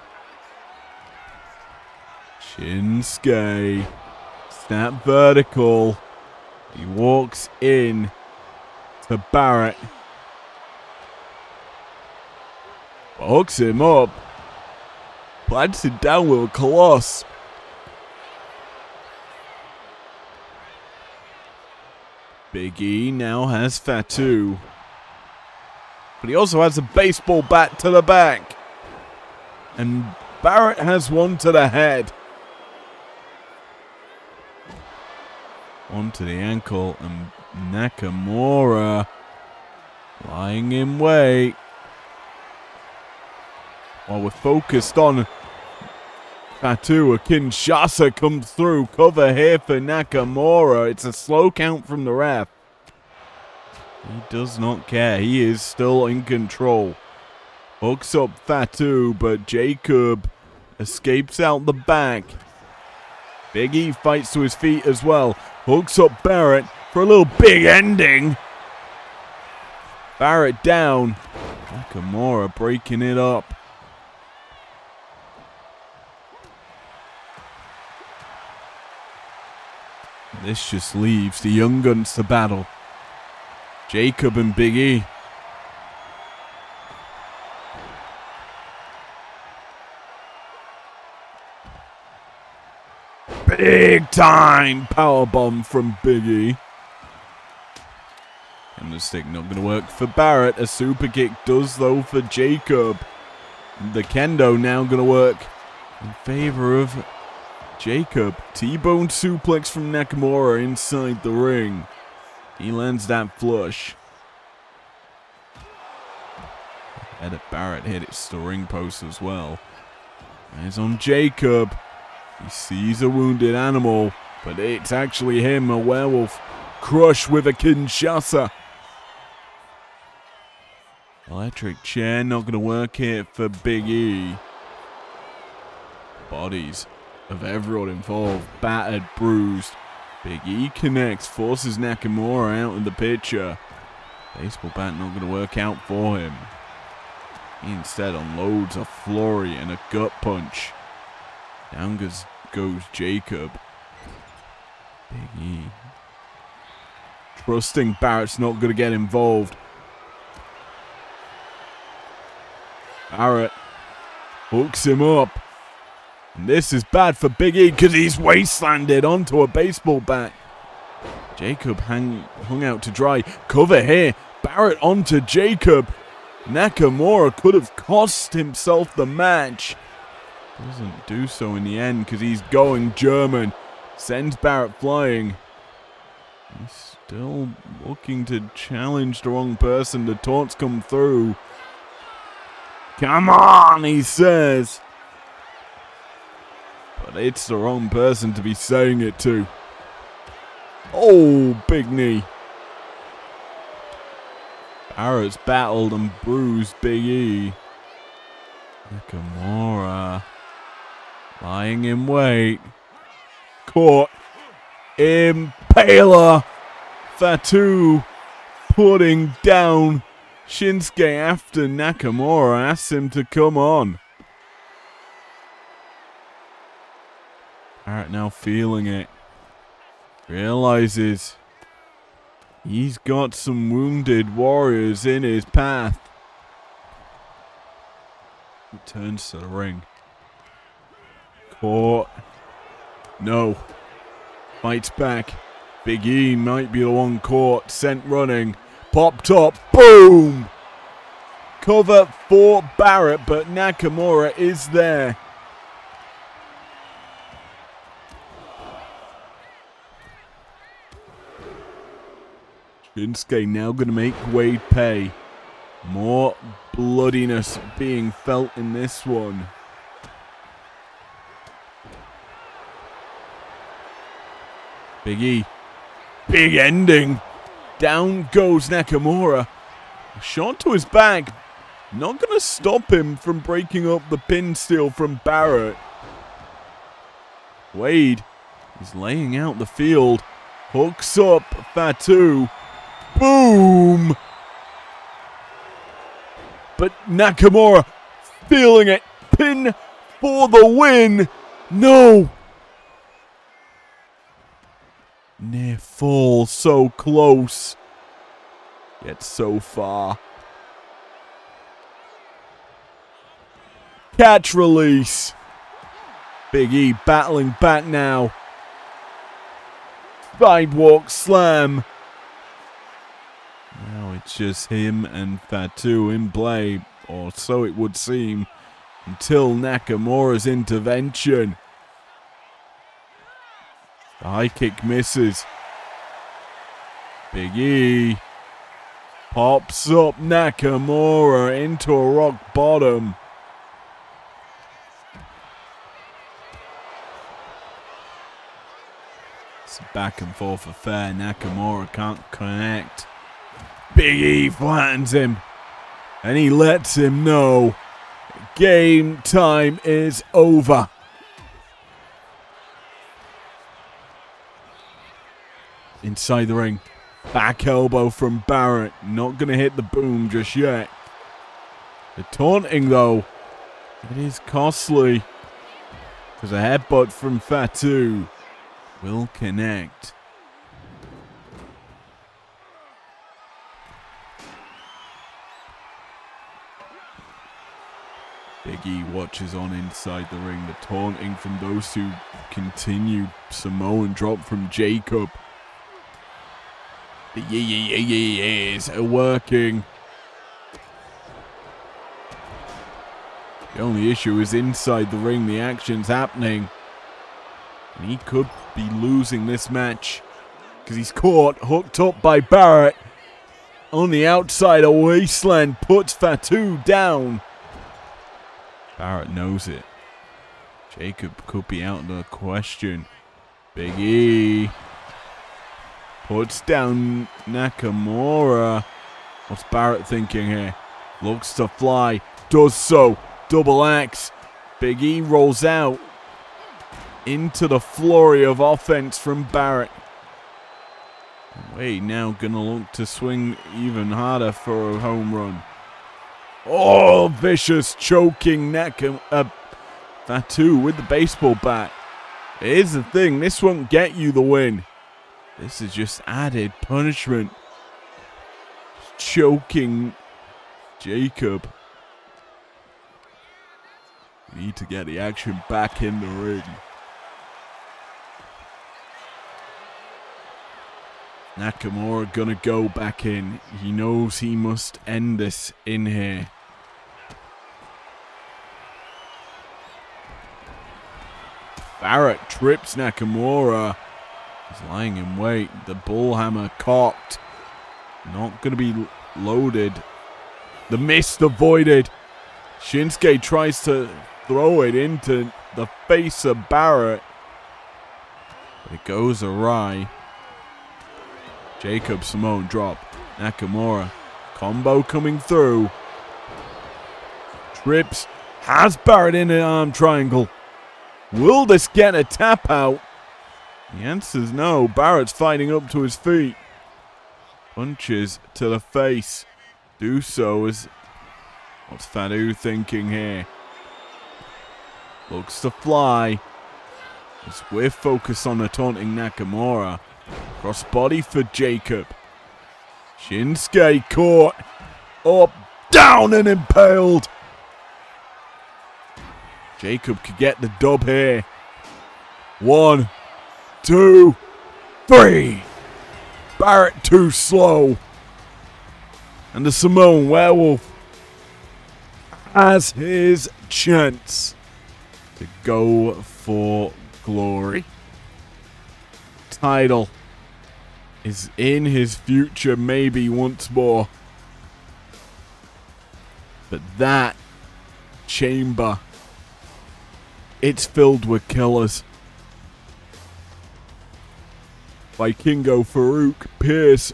Shinsuke. Snap vertical. He walks in to Barrett. Hooks him up. Plants him down with a coloss. Big E now has Fatu. But he also has a baseball bat to the back. And Barrett has one to the head. One to the ankle, and Nakamura lying in wait. While we're focused on Fatu, a Kinshasa comes through. Cover here for Nakamura. It's a slow count from the ref. He does not care. He is still in control. Hooks up Fatu, but Jacob escapes out the back. Big E fights to his feet as well. Hooks up Barrett for a little big ending. Barrett down. Nakamura breaking it up. This just leaves the Young Guns to battle. Jacob and Big E. Big time powerbomb from Big E. And the stick not going to work for Barrett. A super kick does though for Jacob. The kendo now going to work in favor of Jacob. T-bone suplex from Nakamura inside the ring. He lands that flush. Head at Barrett hit it to the ring post as well. Eyes on Jacob. He sees a wounded animal, but it's actually him, a werewolf. Crush with a Kinshasa. Electric chair not going to work here for Big E. Bodies of everyone involved, battered, bruised. Big E connects, forces Nakamura out of the picture. Baseball bat not going to work out for him. He instead unloads a flurry and a gut punch. Down goes Jacob. Big E. Trusting Barrett's not going to get involved. Barrett hooks him up. And this is bad for Big E because he's wastelanded onto a baseball bat. Jacob hung out to dry. Cover here. Barrett onto Jacob. Nakamura could have cost himself the match. Doesn't do so in the end because he's going German. Sends Barrett flying. He's still looking to challenge the wrong person. The taunts come through. Come on, he says. But it's the wrong person to be saying it to. Oh, big knee. Barrett's battled and bruised Big E. Nakamura lying in wait. Caught. Impaler. Fatu putting down Shinsuke after Nakamura asks him to come on. Barrett now feeling it. Realizes he's got some wounded warriors in his path. He turns to the ring. Caught. No. Fights back. Big E might be the one caught. Sent running. Popped up. Boom! Cover for Barrett, but Nakamura is there. Shinsuke now going to make Wade pay. More bloodiness being felt in this one. Big E. Big ending. Down goes Nakamura. A shot to his back. Not going to stop him from breaking up the pin steal from Barrett. Wade is laying out the field. Hooks up Fatu. Boom! But Nakamura feeling it. Pin for the win. No! Near fall. So close. Yet so far. Catch release. Big E battling back now. Sidewalk slam. It's just him and Fatu in play, or so it would seem, until Nakamura's intervention. The high kick misses. Big E pops up Nakamura into a rock bottom. It's a back and forth affair. Nakamura can't connect. Big E flattens him, and he lets him know game time is over. Inside the ring, back elbow from Barrett. Not going to hit the boom just yet. The taunting, though, it is costly, because a headbutt from Fatu will connect. Big E watches on inside the ring. The taunting from those two continue. Samoan drop from Jacob. The is working. The only issue is inside the ring. The action's happening. And he could be losing this match, because he's caught, hooked up by Barrett. On the outside, a wasteland puts Fatu down. Barrett knows it. Jacob could be out of the question. Big E puts down Nakamura. What's Barrett thinking here? Looks to fly. Does so. Double axe. Big E rolls out into the flurry of offense from Barrett. Wade now gonna look to swing even harder for a home run. Oh, vicious choking Fatu with the baseball bat. Here's the thing, this won't get you the win. This is just added punishment. Choking Jacob. We need to get the action back in the ring. Nakamura gonna go back in. He knows he must end this in here. Barrett trips Nakamura. He's lying in wait. The bullhammer cocked. Not going to be loaded. The miss avoided. Shinsuke tries to throw it into the face of Barrett, but it goes awry. Jacob Samoan drop. Nakamura. Combo coming through. Trips. Has Barrett in an arm triangle. Will this get a tap out? The answer is no. Barrett's fighting up to his feet. Punches to the face. Do so as... What's Fatu thinking here? Looks to fly. As we're focused on the taunting Nakamura. Crossbody for Jacob. Shinsuke caught. Up, down and impaled. Jacob could get the dub here. 1, 2, 3. Barrett too slow. And the Samoan Werewolf has his chance to go for glory. Title is in his future maybe once more. But that chamber, it's filled with killers. Vikingo, Farouk, Pierce,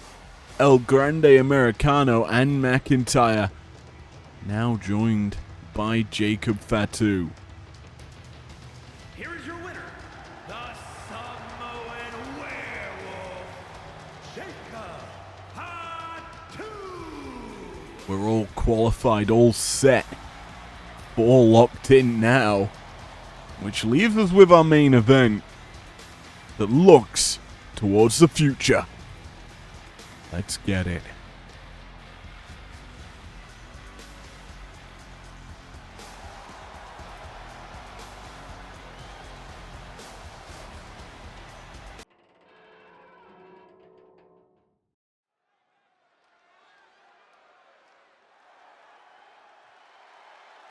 El Grande Americano, and McIntyre. Now joined by Jacob Fatu. Here is your winner, the Samoan Werewolf, Jacob Fatu. We're all qualified, all set, all locked in now. Which leaves us with our main event that looks towards the future. Let's get it.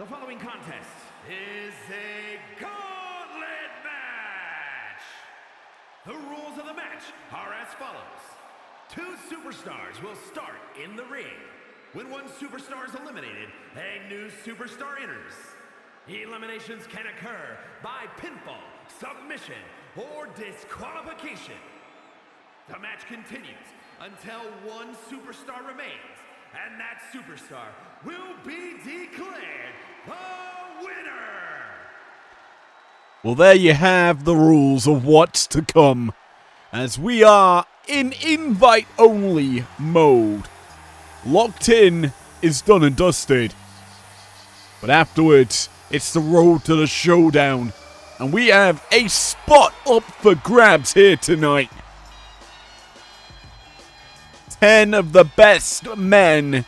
The following contest is a gauntlet match. The rules of the match are as follows. 2 superstars will start in the ring. When one superstar is eliminated, a new superstar enters. Eliminations can occur by pinfall, submission, or disqualification. The match continues until one superstar remains, and that superstar will be declared the winner. Well, there you have the rules of what's to come, as we are in invite-only mode. Locked In is done and dusted, but afterwards, it's the road to the showdown, and we have a spot up for grabs here tonight. 10 of the best men. And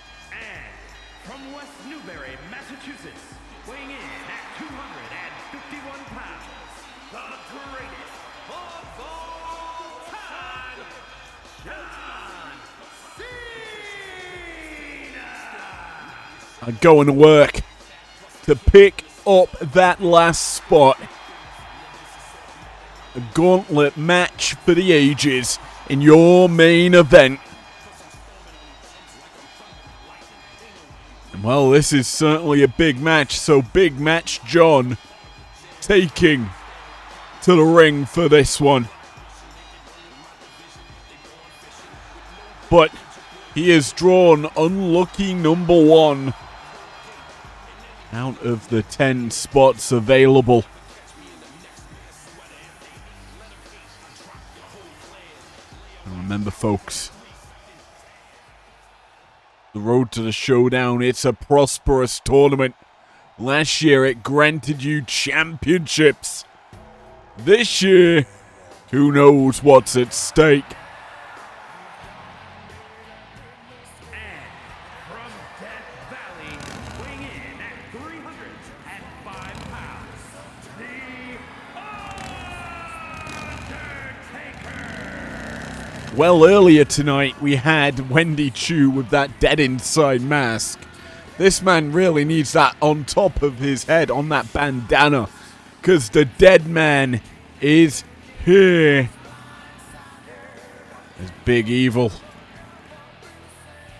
from West Newbury, Massachusetts, weighing in at 251 pounds, the greatest of all time, John Cena! Are going to work to pick up that last spot. A gauntlet match for the ages in your main event. And well, this is certainly a big match, so Big Match John taking to the ring for this one. But he is drawn unlucky number 1 out of the 10 spots available. And remember, folks, the road to the showdown, it's a prosperous tournament. Last year, it granted you championships. This year, who knows what's at stake? From Death Valley, weighing in at 305 pounds, the Undertaker! Well, earlier tonight, we had Wendy Chu with that dead inside mask. This man really needs that on top of his head, on that bandana, because the dead man is here. There's Big Evil,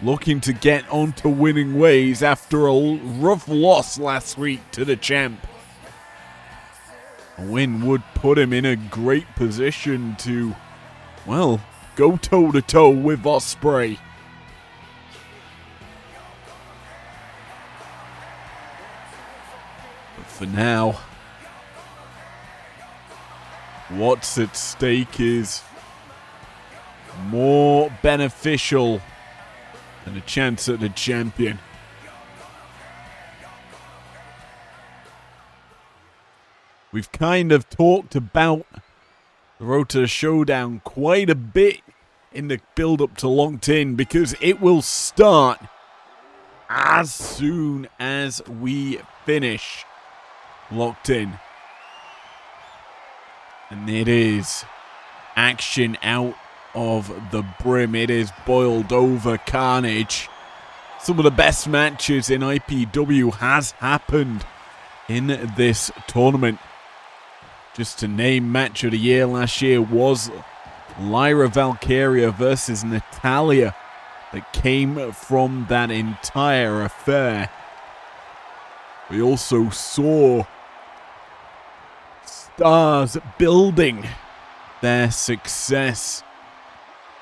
looking to get onto winning ways after a rough loss last week to the champ. A win would put him in a great position to, well, go toe-to-toe with Ospreay. But for now, what's at stake is more beneficial than a chance at the champion. We've kind of talked about the road to the showdown quite a bit in the build-up to Locked In, because it will start as soon as we finish Locked In. And it is action out of the brim. It is boiled over carnage. Some of the best matches in IPW has happened in this tournament. Just to name match of the year last year was Lyra Valkyria versus Natalia, that came from that entire affair. We also saw stars building their success,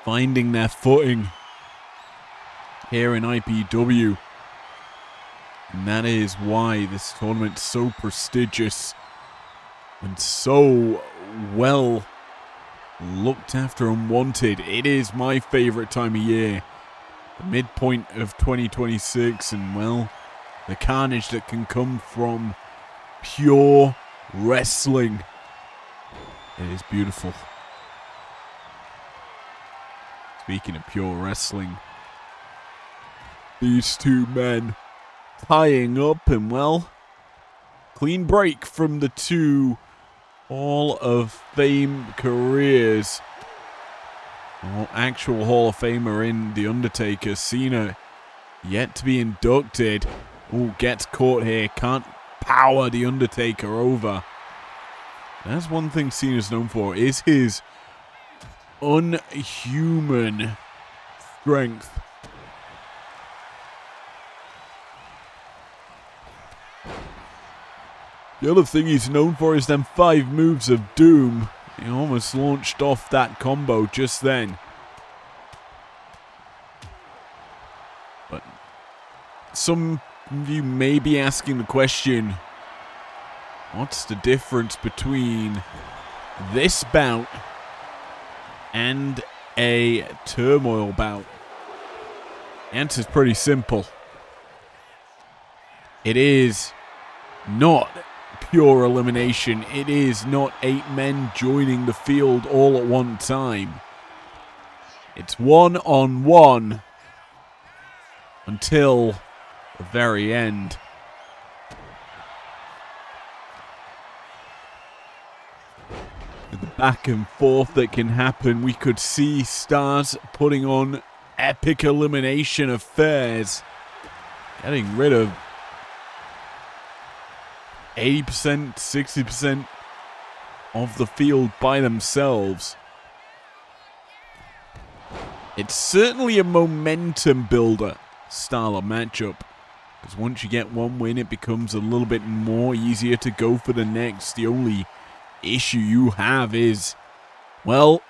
finding their footing here in IPW. And that is why this tournament's so prestigious and so well looked after and wanted. It is my favorite time of year. The midpoint of 2026, and well, the carnage that can come from pure wrestling. It is beautiful. Speaking of pure wrestling, these two men tying up, and well, clean break from the two Hall of Fame careers. Well, actual Hall of Famer in The Undertaker, Cena, yet to be inducted. Oh, gets caught here. Can't power the Undertaker over. That's one thing Cena's known for, is his unhuman strength. The other thing he's known for is them 5 moves of doom. He almost launched off that combo just then. But some of you may be asking the question, what's the difference between this bout and a turmoil bout? The answer's pretty simple. It is not pure elimination. It is not 8 men joining the field all at one time. It's 1-on-1 until the very end. With the back and forth that can happen, we could see stars putting on epic elimination affairs, getting rid of 80%, 60% of the field by themselves. It's certainly a momentum builder style of matchup, because once you get one win, it becomes a little bit more easier to go for the next. The only issue you have is, well,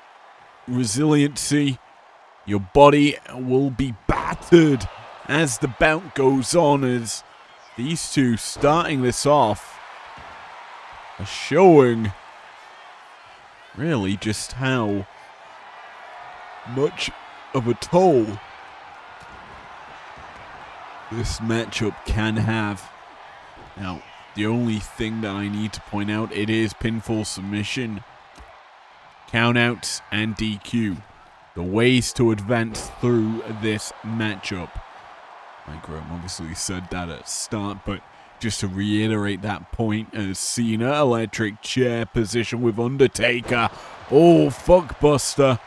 resiliency. Your body will be battered as the bout goes on, as these two starting this off are showing really just how much of a toll this matchup can have. Now, the only thing that I need to point out, it is pinfall submission, countouts, and DQ. The ways to advance through this matchup. Mike Rome obviously said that at the start, but just to reiterate that point, as Cena, electric chair position with Undertaker. Oh, fuckbuster.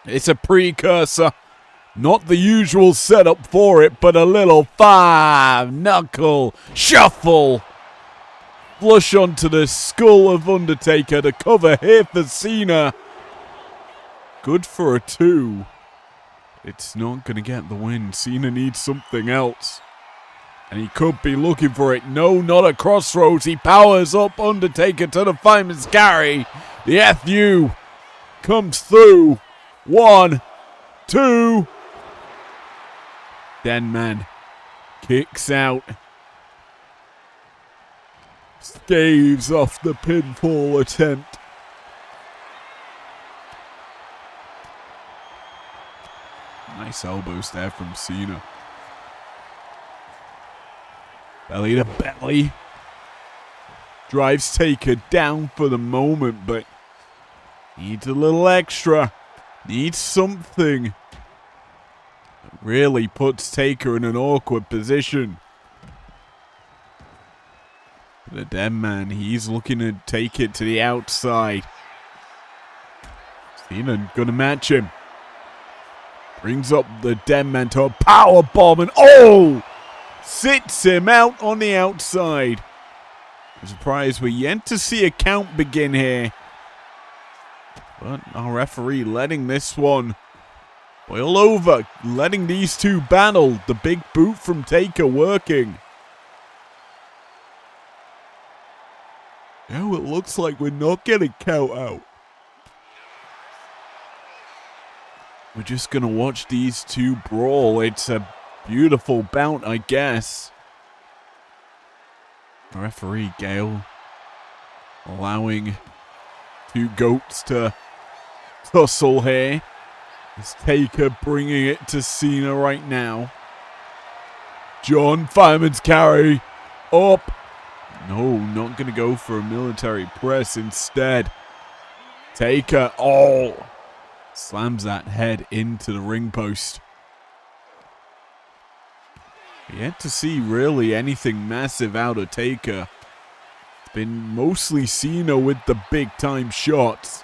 It's a precursor. Not the usual setup for it, but a little 5-knuckle shuffle. Flush onto the skull of Undertaker to cover here for Cena. Good for a 2. It's not going to get the win. Cena needs something else. And he could be looking for it. No, not a crossroads. He powers up Undertaker to the fireman's carry. The FU comes through. 1, 2. Denman kicks out. Staves off the pinfall attempt. Nice elbows there from Cena. Belly to belly. Drives Taker down for the moment, but needs a little extra. Needs something. That really puts Taker in an awkward position. The Deadman, he's looking to take it to the outside. Cena gonna match him. Brings up the Deadman to a power bomb and oh! Sits him out on the outside. I'm surprised we're yet to see a count begin here. But our referee letting this one boil over. Letting these two battle. The big boot from Taker working. Now it looks like we're not getting count out. We're just going to watch these two brawl. It's a beautiful bout, I guess. Referee Gale allowing two goats to tussle here. It's Taker bringing it to Cena right now. John, fireman's carry. Up. No, not going to go for a military press instead. Taker, oh, slams that head into the ring post. Yet to see really anything massive out of Taker. It's been mostly Cena with the big time shots.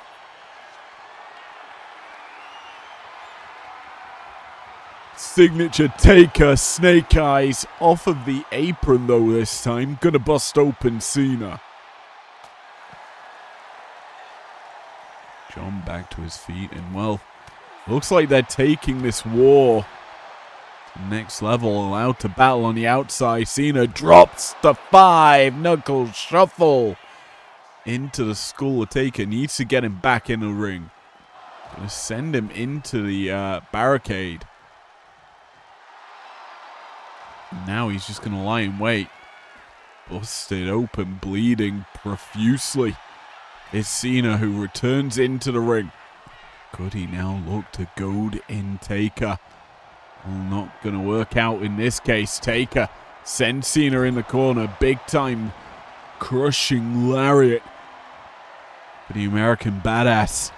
Signature Taker, Snake Eyes, off of the apron though this time. Gonna bust open Cena. John back to his feet, and well, looks like they're taking this war to the next level. Allowed to battle on the outside. Cena drops the 5-knuckle shuffle into the skull. The Taker needs to get him back in the ring. Gonna send him into the barricade. Now he's just going to lie in wait. Busted open, bleeding profusely. It's Cena who returns into the ring. Could he now look to goad in Taker? Well, not going to work out in this case. Taker sends Cena in the corner. Big time crushing lariat for the American Badass,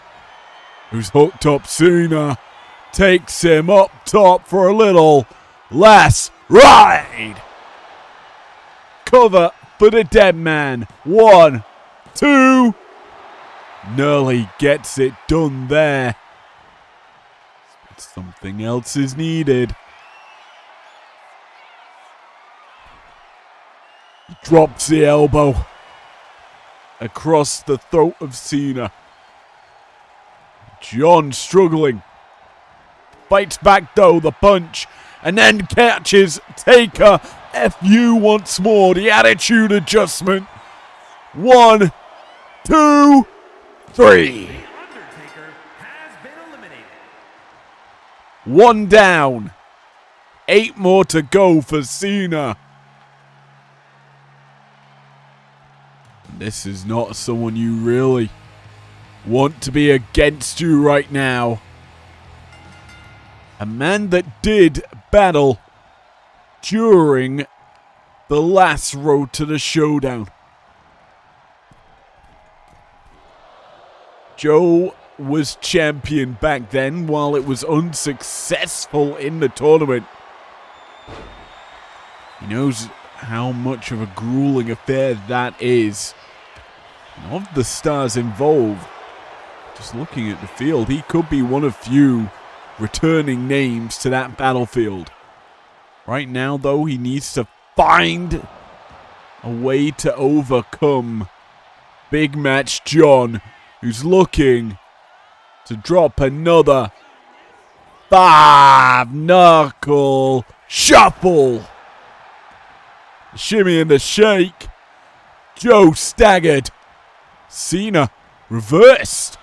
who's hooked up Cena. Takes him up top for a little last ride. Cover for the dead man. 1, 2. Nearly gets it done there. But something else is needed. He drops the elbow across the throat of Cena. John struggling. Fights back though, the punch. And then catches Taker. FU once more. The attitude adjustment. 1, 2, 3. The Undertaker has been eliminated. 1 down. 8 more to go for Cena. This is not someone you really want to be against you right now. A man that did battle during the last Road to the Showdown. Joe was champion back then while it was unsuccessful in the tournament. He knows how much of a grueling affair that is. And of the stars involved, just looking at the field, he could be one of few returning names to that battlefield. Right now, though, he needs to find a way to overcome Big Match John, who's looking to drop another 5-knuckle shuffle. The shimmy and the shake. Joe staggered. Cena reversed.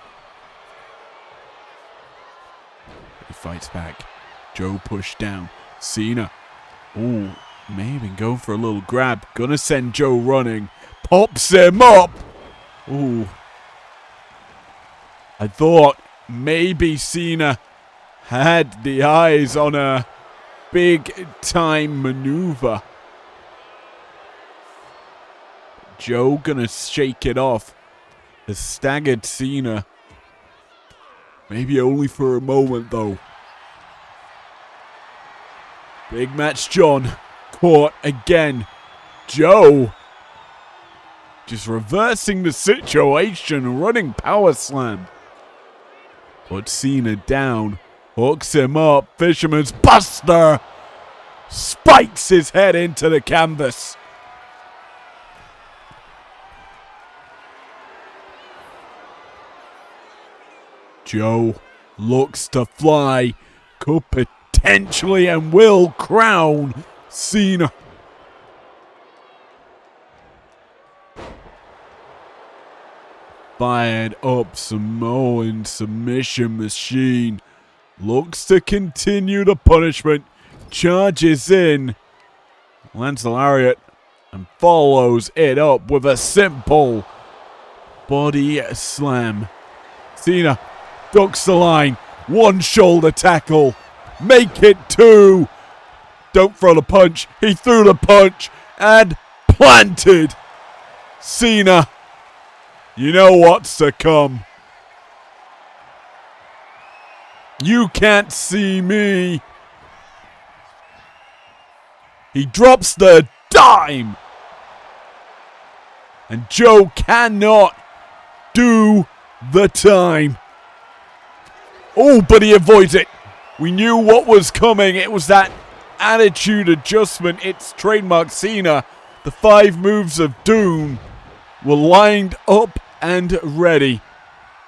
He fights back. Joe pushed down. Cena. Ooh, may even go for a little grab. Gonna send Joe running. Pops him up. Ooh. I thought maybe Cena had the eyes on a big time maneuver. Joe gonna shake it off. The staggered Cena. Maybe only for a moment though. Big Match John caught again. Joe just reversing the situation, running power slam. Puts Cena down, hooks him up, Fisherman's Buster, spikes his head into the canvas. Joe looks to fly, could potentially and will crown Cena. Fired up Samoan submission machine. Looks to continue the punishment. Charges in. Lands the lariat and follows it up with a simple body slam. Cena ducks the line. 1 shoulder tackle. Make it 2. Don't throw the punch. He threw the punch and planted. Cena, you know what's to come. You can't see me. He drops the dime. And Joe cannot do the time. Oh, but he avoids it We knew what was coming. It was that attitude adjustment. It's trademark Cena. The 5 moves of doom were lined up and ready.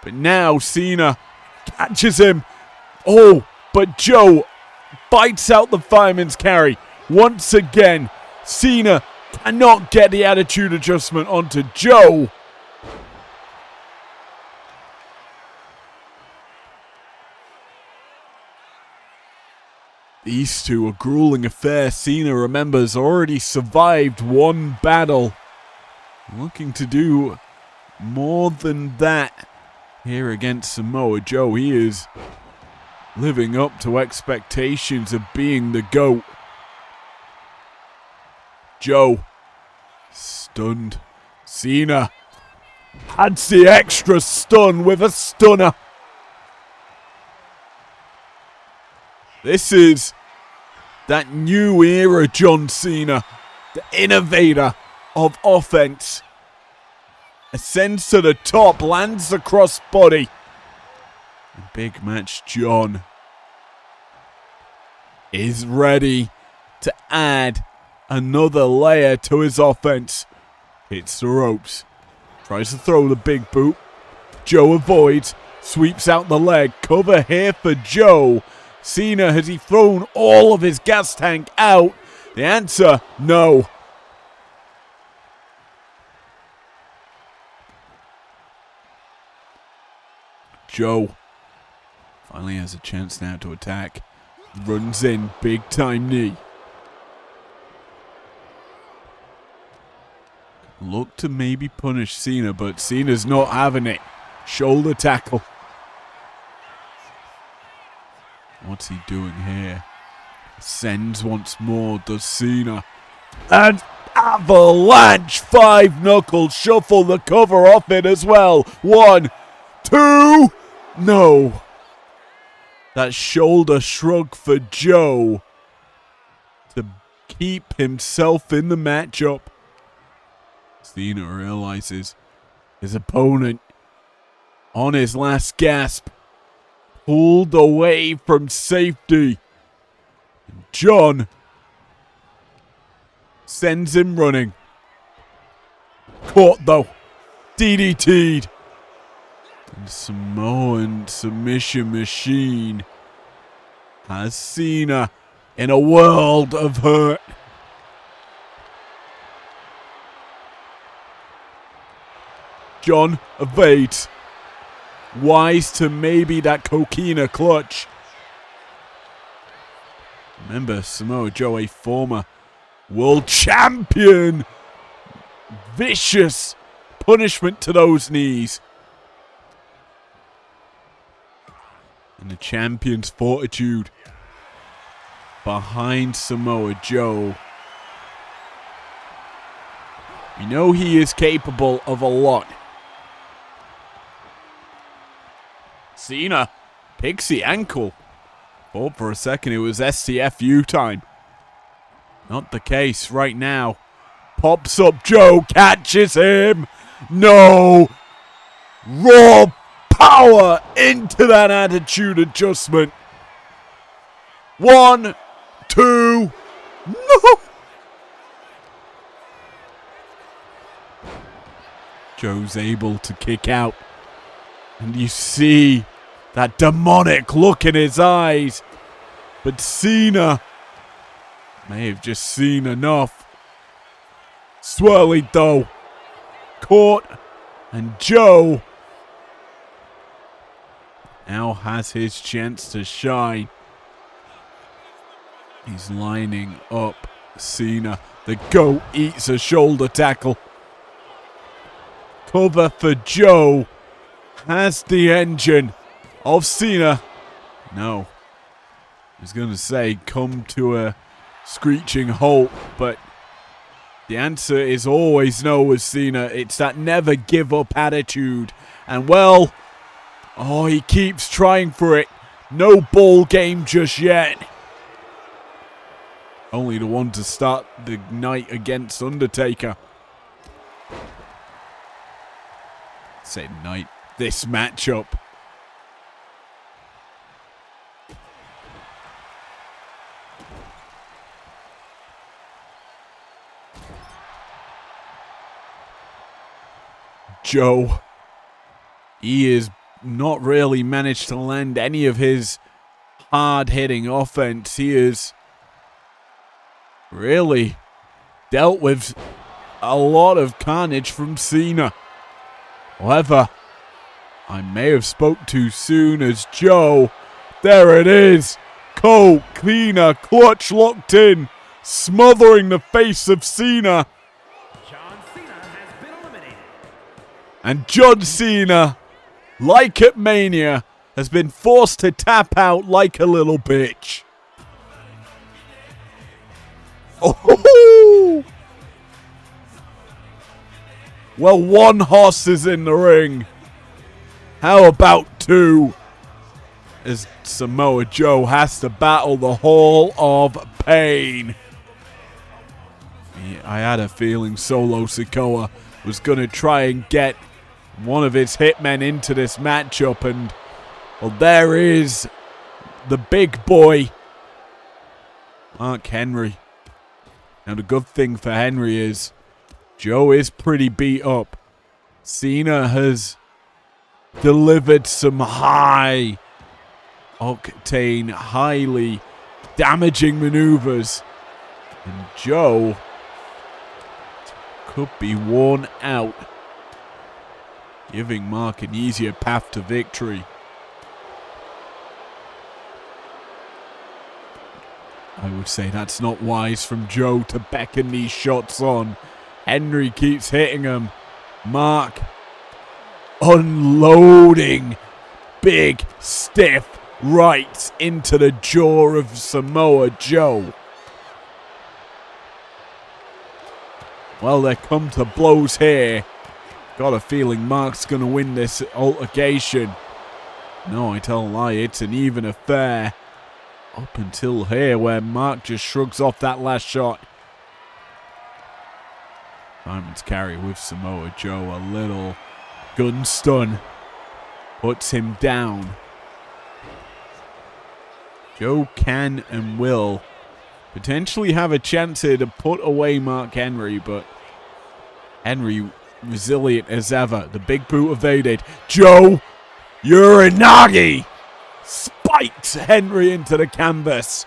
But now Cena catches him. Oh, but Joe bites out the fireman's carry. Once again, Cena cannot get the attitude adjustment onto Joe. These two, a grueling affair. Cena, remembers, already survived one battle. Looking to do more than that here against Samoa Joe. He is living up to expectations of being the GOAT. Joe, stunned. Cena adds the extra stun with a stunner. This is that new era John Cena, the innovator of offense. Ascends to the top, lands the crossbody. Big Match John is ready to add another layer to his offense. Hits the ropes. Tries to throw the big boot. Joe avoids. Sweeps out the leg. Cover here for Joe. Cena, has he thrown all of his gas tank out? The answer, no. Joe finally has a chance now to attack. Runs in, big time knee. Look to maybe punish Cena, but Cena's not having it. Shoulder tackle. What's he doing here? Sends once more, does Cena. And avalanche 5-knuckle shuffle the cover off it as well. 1, 2, no. That shoulder shrug for Joe to keep himself in the matchup. Cena realizes his opponent on his last gasp pulled away from safety. John sends him running. Caught though. DDT'd. And Samoan submission machine has Cena in a world of hurt. John evades. Wise to maybe that coquina clutch. Remember, Samoa Joe, a former world champion. Vicious punishment to those knees. And the champion's fortitude behind Samoa Joe. We know he is capable of a lot. Cena picks the ankle. Thought for a second it was STFU time. Not the case right now. Pops up Joe, catches him. No! Raw power into that attitude adjustment. 1, 2, no! Joe's able to kick out. And you see that demonic look in his eyes. But Cena may have just seen enough. Swirly though. Caught. And Joe now has his chance to shine. He's lining up Cena. The GOAT eats a shoulder tackle. Cover for Joe. Has the engine of Cena. No. I was going to say come to a screeching halt, but the answer is always no with Cena. It's that never give up attitude. And well, oh, he keeps trying for it. No ball game just yet. Only the one to start the night against Undertaker. Say night. This matchup. Joe, he has not really managed to land any of his hard-hitting offense. He has really dealt with a lot of carnage from Cena. However, I may have spoke too soon as Joe, there it is, cleaner, clutch locked in, smothering the face of Cena. John Cena has been eliminated. And John Cena, like at Mania, has been forced to tap out like a little bitch. Oh! Well, one horse is in the ring. How about two? As Samoa Joe has to battle the Hall of Pain. I had a feeling Solo Sikoa was going to try and get one of his hitmen into this matchup, and well, there is the big boy, Mark Henry. Now the good thing for Henry is Joe is pretty beat up. Cena has delivered some high octane, highly damaging maneuvers, and Joe could be worn out, giving Mark an easier path to victory. I would say that's not wise from Joe to beckon these shots on. Henry keeps hitting him. Mark unloading big, stiff rights into the jaw of Samoa Joe. Well, they come to blows here. Got a feeling Mark's going to win this altercation. No, I tell a lie, it's an even affair. Up until here, where Mark just shrugs off that last shot. Simon's carry with Samoa Joe, a little gun stun. Puts him down. Joe can and will potentially have a chance here to put away Mark Henry, but Henry resilient as ever. The big boot evaded. Joe Uranagi spikes Henry into the canvas.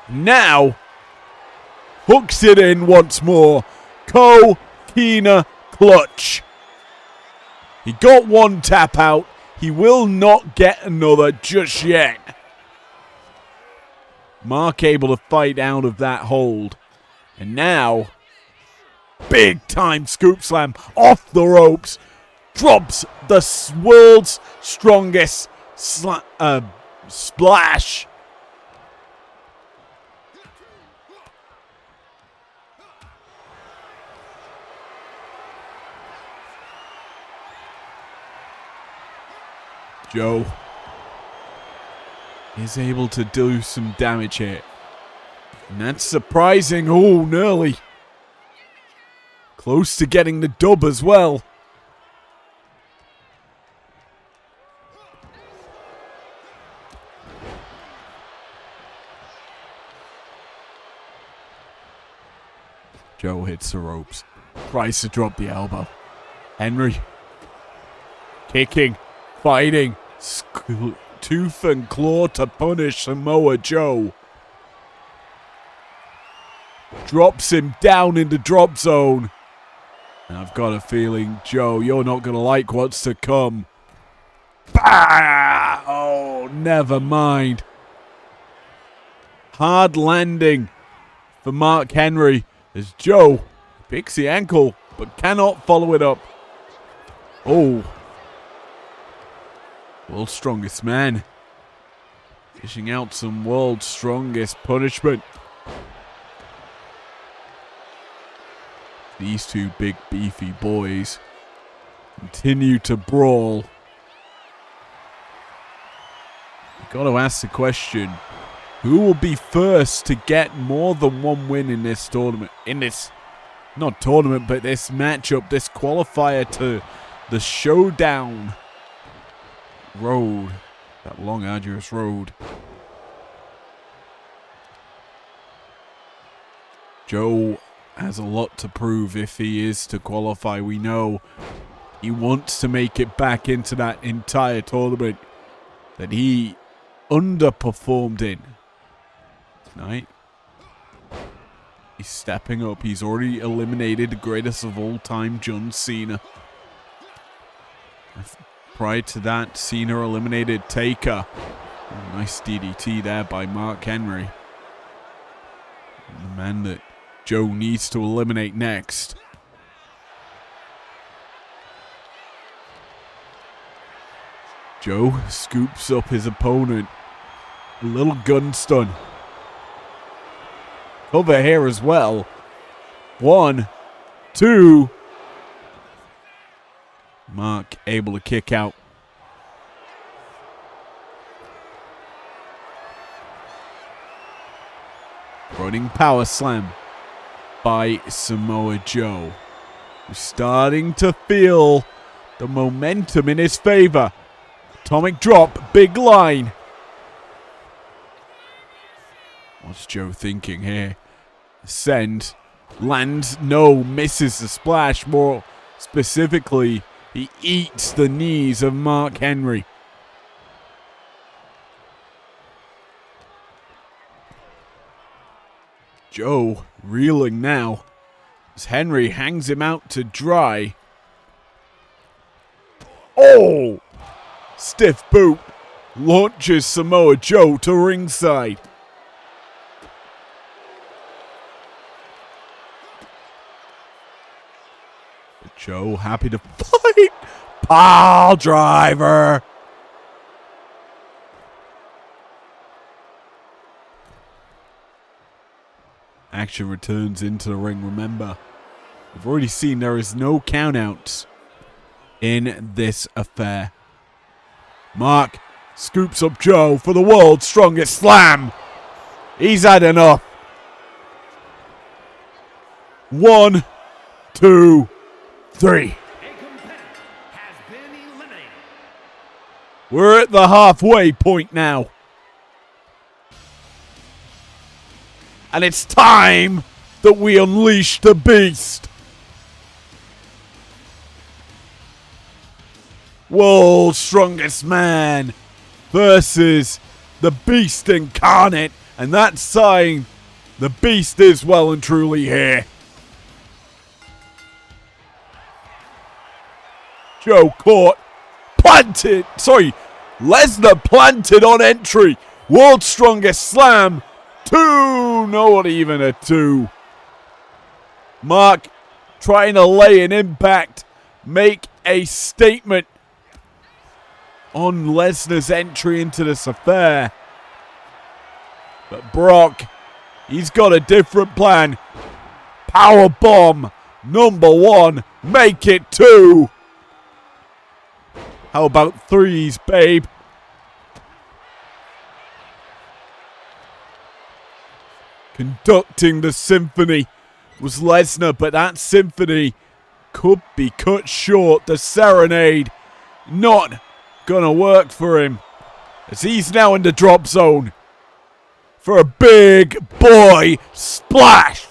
Now hooks it in once more. Kina clutch. He got one tap out. He will not get another just yet. Mark able to fight out of that hold. And now, big time scoop slam off the ropes. Drops the world's strongest splash. Joe is able to do some damage here. And that's surprising. Oh, nearly. Close to getting the dub as well. Joe hits the ropes. Tries to drop the elbow. Henry. Kicking. Fighting. Tooth and claw to punish Samoa Joe. Drops him down in the drop zone. And I've got a feeling, Joe, you're not going to like what's to come. Bah! Oh, never mind. Hard landing for Mark Henry as Joe picks the ankle but cannot follow it up. Oh. World's strongest man. Dishing out some world's strongest punishment. These two big beefy boys continue to brawl. You've got to ask the question, who will be first to get more than one win in this tournament? In this, not tournament, but this matchup, this qualifier to the showdown road. That long, arduous road. Joe has a lot to prove if he is to qualify. We know he wants to make it back into that entire tournament that he underperformed in tonight. He's stepping up. He's already eliminated the greatest of all time, John Cena. Prior to that, Cena eliminated Taker. Oh, nice DDT there by Mark Henry. The man that Joe needs to eliminate next. Joe scoops up his opponent. A little gun stun. Over here as well. 1, 2. Mark able to kick out. Running power slam by Samoa Joe. We're starting to feel the momentum in his favor. Atomic drop, big line. What's Joe thinking here? Send, lands, no, misses the splash. More specifically, he eats the knees of Mark Henry. Joe reeling now as Henry hangs him out to dry. Oh! Stiff boot launches Samoa Joe to ringside. But Joe happy to fight. Pile driver. Action returns into the ring. Remember, we've already seen there is no countouts in this affair. Mark scoops up Joe for the world's strongest slam. He's had enough. 1, 2, 3. We're at the halfway point now. And it's time that we unleash the beast. World's strongest man versus the beast incarnate. And that sign, the beast is well and truly here. Joe caught, planted, Lesnar planted on entry. World's strongest slam. 2, not even a 2. Mark trying to lay an impact, make a statement on Lesnar's entry into this affair. But Brock, he's got a different plan. Power bomb, number 1, make it 2. How about 3s, babe? Conducting the symphony was Lesnar, but that symphony could be cut short. The serenade not gonna work for him, as he's now in the drop zone for a big boy splash.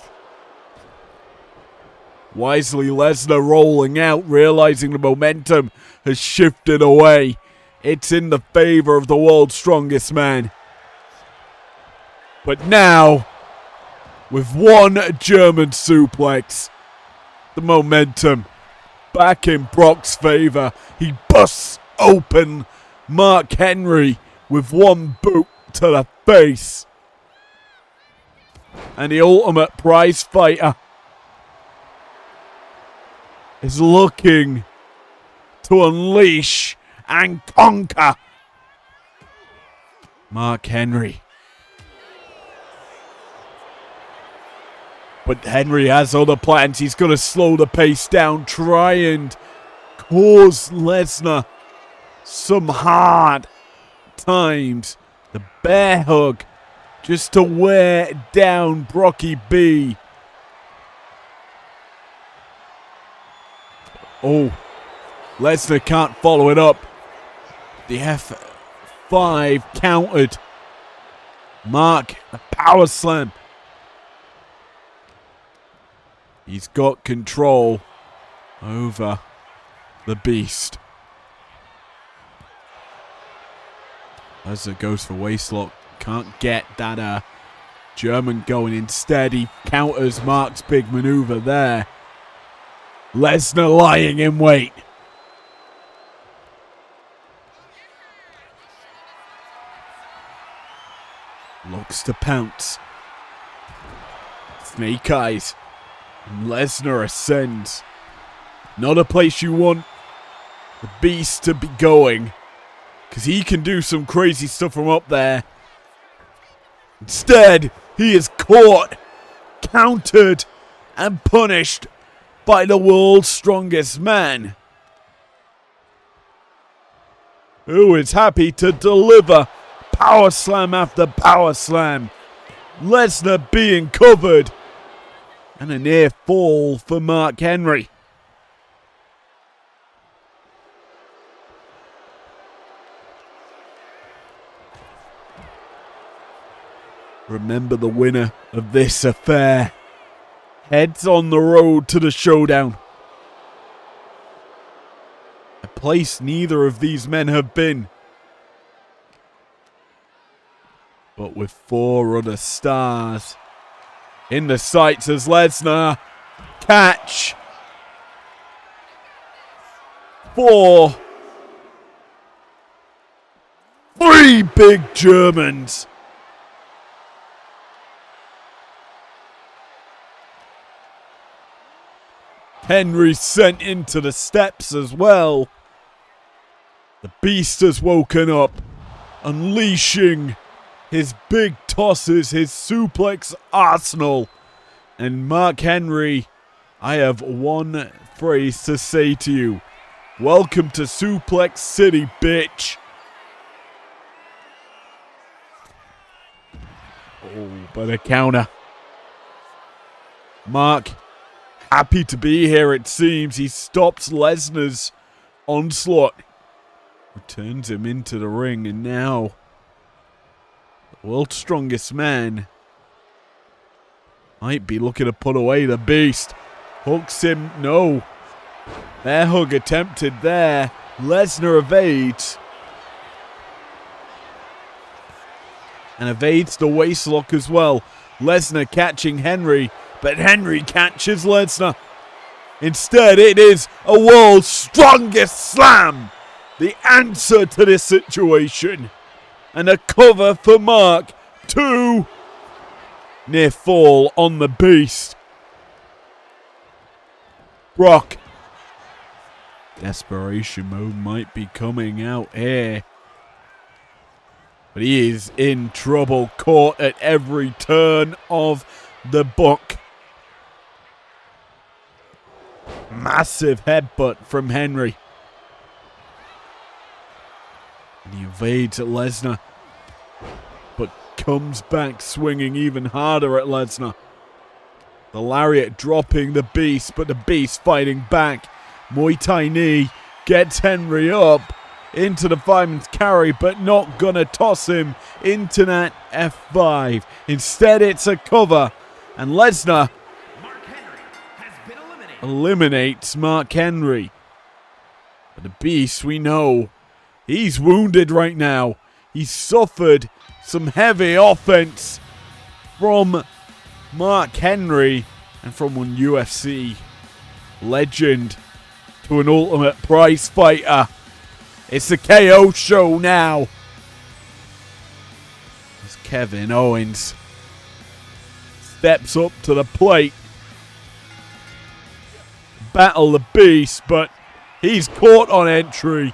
Wisely, Lesnar rolling out, realizing the momentum has shifted away. It's in the favor of the world's strongest man. But now, with 1 German suplex, the momentum back in Brock's favor. He busts open Mark Henry with 1 boot to the face. And the Ultimate Prize Fighter is looking to unleash and conquer Mark Henry. But Henry has other plans. He's going to slow the pace down, try and cause Lesnar some hard times. The bear hug just to wear down Brocky B. Oh, Lesnar can't follow it up. The F5 countered. Mark, a power slam. He's got control over the Beast. Lesnar goes for waistlock. Can't get that German going. Instead, he counters Mark's big maneuver there. Lesnar lying in wait. Looks to pounce. Snake eyes. And Lesnar ascends. Not a place you want the Beast to be going, because he can do some crazy stuff from up there. Instead, he is caught, countered, and punished by the world's strongest man, who is happy to deliver power slam after power slam. Lesnar being covered, and a near fall for Mark Henry. Remember, the winner of this affair heads on the road to the showdown. A place neither of these men have been. But with 4 other stars in the sights as Lesnar catch 4. 3 big Germans. Henry sent into the steps as well. The Beast has woken up, unleashing his big tosses, his suplex arsenal. And Mark Henry, I have one phrase to say to you. Welcome to Suplex City, bitch. Oh, but a counter. Mark, happy to be here, it seems. He stops Lesnar's onslaught. Returns him into the ring, and now the world's strongest man might be looking to put away the Beast. Hooks him. No. Bear hug attempted there. Lesnar evades. And evades the waistlock as well. Lesnar catching Henry, but Henry catches Lesnar. Instead, it is a world's strongest slam. The answer to this situation. And a cover for Mark. 2. Near fall on the Beast. Brock. Desperation mode might be coming out here. But he is in trouble, caught at every turn of the book. Massive headbutt from Henry. And he evades at Lesnar, but comes back swinging even harder at Lesnar. The lariat dropping the Beast, but the Beast fighting back. Muay Thai knee gets Henry up into the fireman's carry, but not gonna toss him into that F5. Instead, it's a cover, and Lesnar eliminates Mark Henry. But the Beast, we know, he's wounded right now. He's suffered some heavy offense from Mark Henry and from one UFC legend to an Ultimate Prize fighter. It's the KO show now. As Kevin Owens steps up to the plate. Battle the Beast, but he's caught on entry.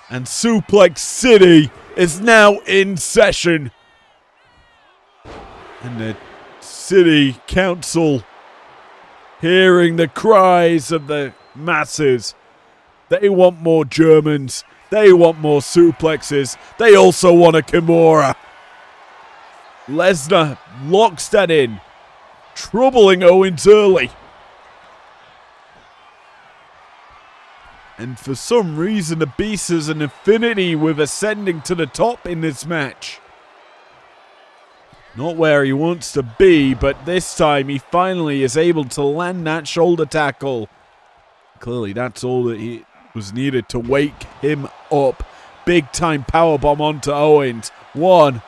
And Suplex City is now in session. And the City Council, hearing the cries of the masses, they want more Germans. They want more suplexes. They also want a Kimura. Lesnar locks that in, troubling Owens early. And for some reason, the Beast has an affinity with ascending to the top in this match. Not where he wants to be, but this time he finally is able to land that shoulder tackle. Clearly, that's all that he was needed to wake him up. Big time powerbomb onto Owens. 1,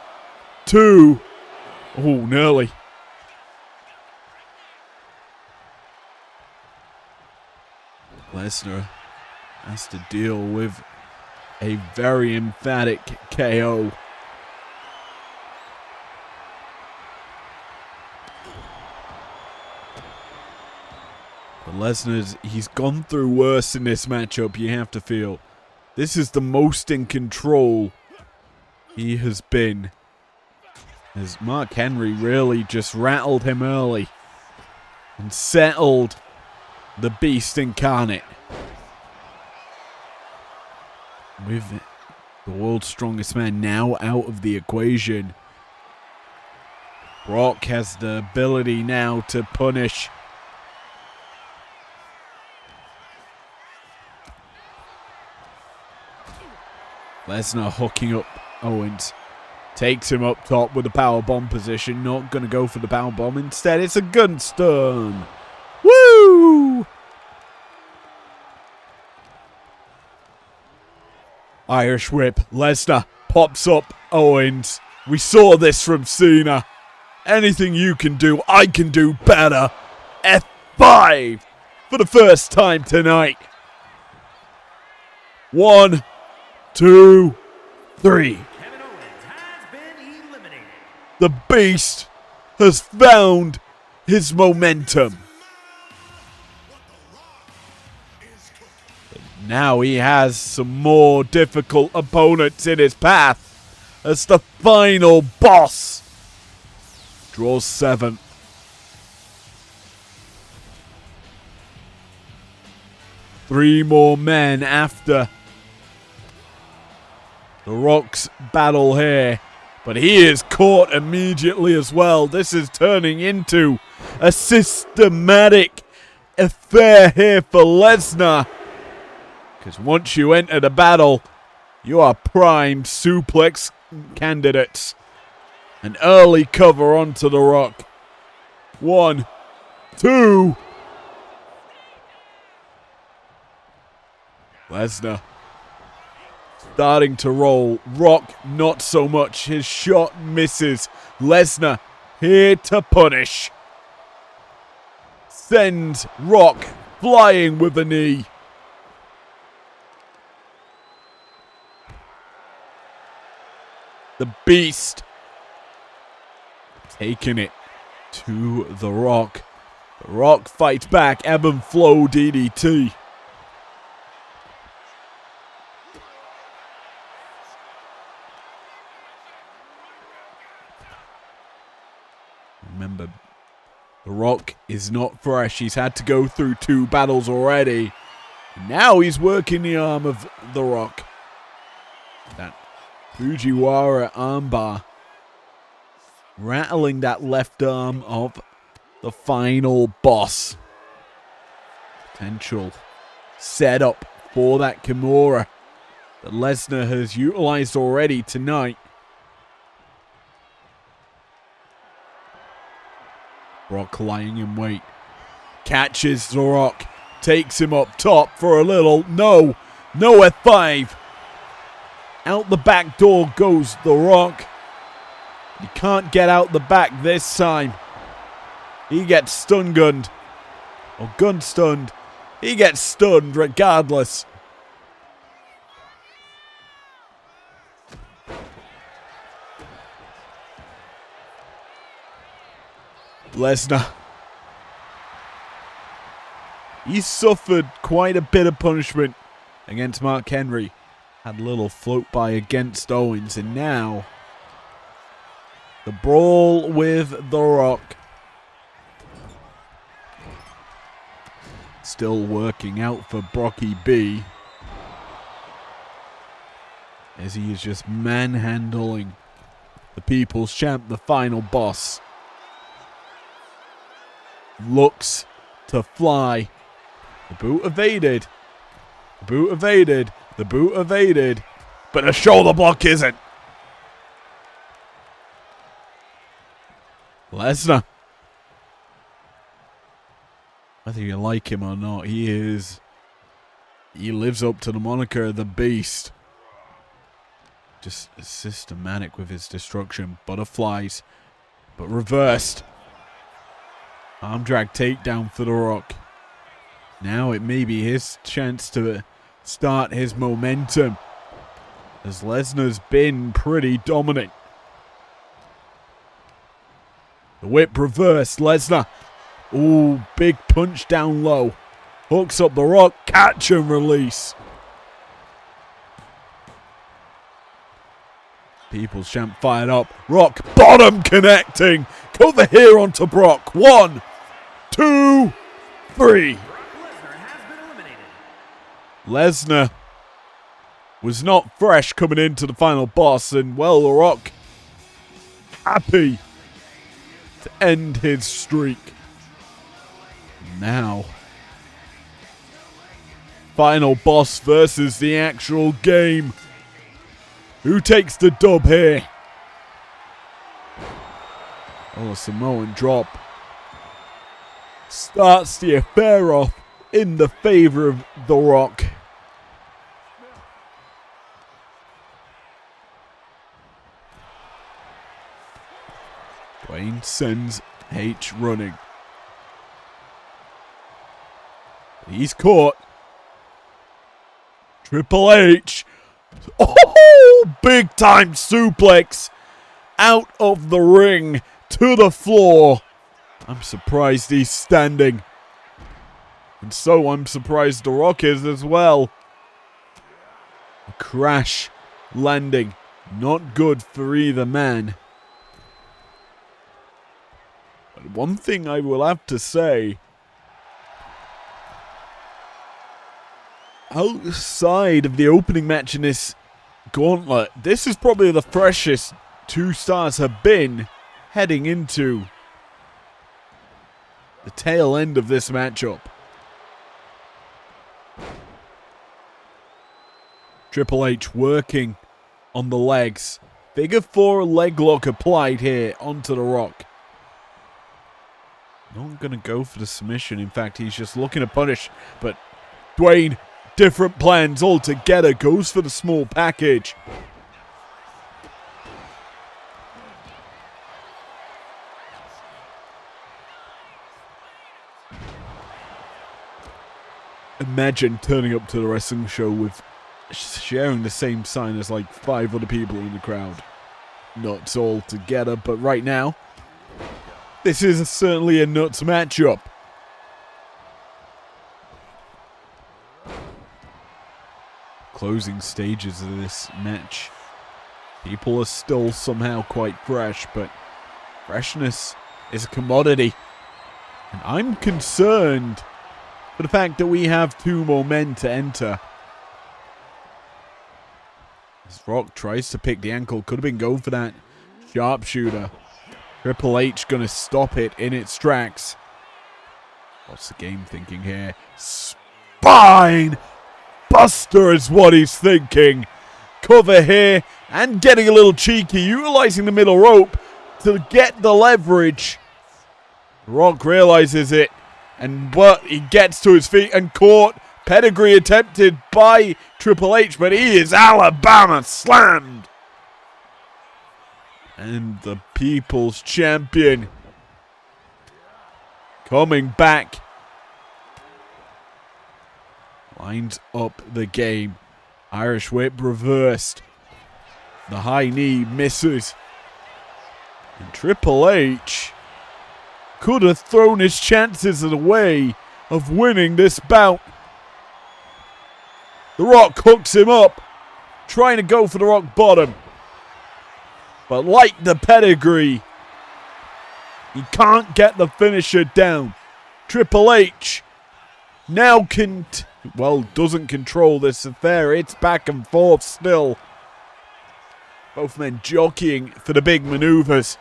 2. Oh, nearly. Lesnar has to deal with a very emphatic KO. But Lesnar, he's gone through worse in this matchup, you have to feel. This is the most in control he has been. As Mark Henry really just rattled him early and settled the beast incarnate. With the world's strongest man now out of the equation, Brock has the ability now to punish. Lesnar hooking up Owens. Takes him up top with a powerbomb position. Not going to go for the powerbomb. Instead, it's a gunstun. Woo! Irish whip. Lesnar pops up Owens. We saw this from Cena. Anything you can do, I can do better. F5 for the first time tonight. 1, 2, 3. The Beast has found his momentum. But now he has some more difficult opponents in his path as the final boss draws 7. Three more men after The Rock's battle here. But he is caught immediately as well. This is turning into a systematic affair here for Lesnar. Because once you enter the battle, you are prime suplex candidates. An early cover onto The Rock. 1, 2. Lesnar starting to roll. Rock not so much. His shot misses. Lesnar here to punish. Sends Rock flying with a knee. The Beast taking it to The Rock. The Rock fights back. Ebb and flow DDT. Remember, The Rock is not fresh. He's had to go through 2 battles already. Now he's working the arm of The Rock. That Fujiwara armbar. Rattling that left arm of the final boss. Potential setup for that Kimura that Lesnar has utilized already tonight. Brock lying in wait. Catches The Rock. Takes him up top for a little. No F5. Out the back door goes The Rock. He can't get out the back this time. He gets stun gunned. Or gun stunned. He gets stunned regardless. Lesnar. He suffered quite a bit of punishment against Mark Henry. Had a little float by against Owens. And now, the brawl with The Rock. Still working out for Brocky B. As he is just manhandling the People's Champ, the final boss. Looks to fly. The boot evaded. The boot evaded. The boot evaded. But a shoulder block isn't. Lesnar. Whether you like him or not, he lives up to the moniker of the Beast. Just systematic with his destruction. Butterflies, but reversed. Arm drag takedown for The Rock. Now it may be his chance to start his momentum, as Lesnar's been pretty dominant. The whip reversed. Lesnar. Ooh, big punch down low. Hooks up The Rock. Catch and release. People's Champ fired up. Rock bottom connecting. Cover here onto Brock. 1, 2, 3. Lesnar was not fresh coming into the final boss, and well, The Rock happy to end his streak. Now, final boss versus the actual game. Who takes the dub here? Oh, a Samoan drop starts the affair off in the favor of The Rock. Dwayne sends H running. He's caught. Triple H. Oh, big time suplex out of the ring to the floor. I'm surprised he's standing. And so I'm surprised The Rock is as well. A crash landing. Not good for either man. But one thing I will have to say, outside of the opening match in this gauntlet, this is probably the freshest 2 stars have been heading into the tail end of this matchup. Triple H working on the legs. Figure 4 leg lock applied here onto The Rock. Not going to go for the submission. In fact, he's just looking to punish. But Dwayne, different plans altogether, goes for the small package. Imagine turning up to the wrestling show with sharing the same sign as like 5 other people in the crowd. Nuts all together, but right now, this is certainly a nuts matchup. Closing stages of this match. People are still somehow quite fresh, but freshness is a commodity. And I'm concerned for the fact that we have 2 more men to enter. As Rock tries to pick the ankle, could have been going for that sharpshooter. Triple H gonna stop it in its tracks. What's the game thinking here? Spine buster is what he's thinking. Cover here and getting a little cheeky, utilizing the middle rope to get the leverage. Rock realizes it, and but he gets to his feet and caught. Pedigree attempted by Triple H, but he is Alabama slammed. And the People's Champion coming back. Lines up the game. Irish whip reversed. The high knee misses. And Triple H could have thrown his chances away of winning this bout. The Rock hooks him up, trying to go for the rock bottom. But like the pedigree, he can't get the finisher down. Triple H now doesn't control this affair. It's back and forth still. Both men jockeying for the big maneuvers.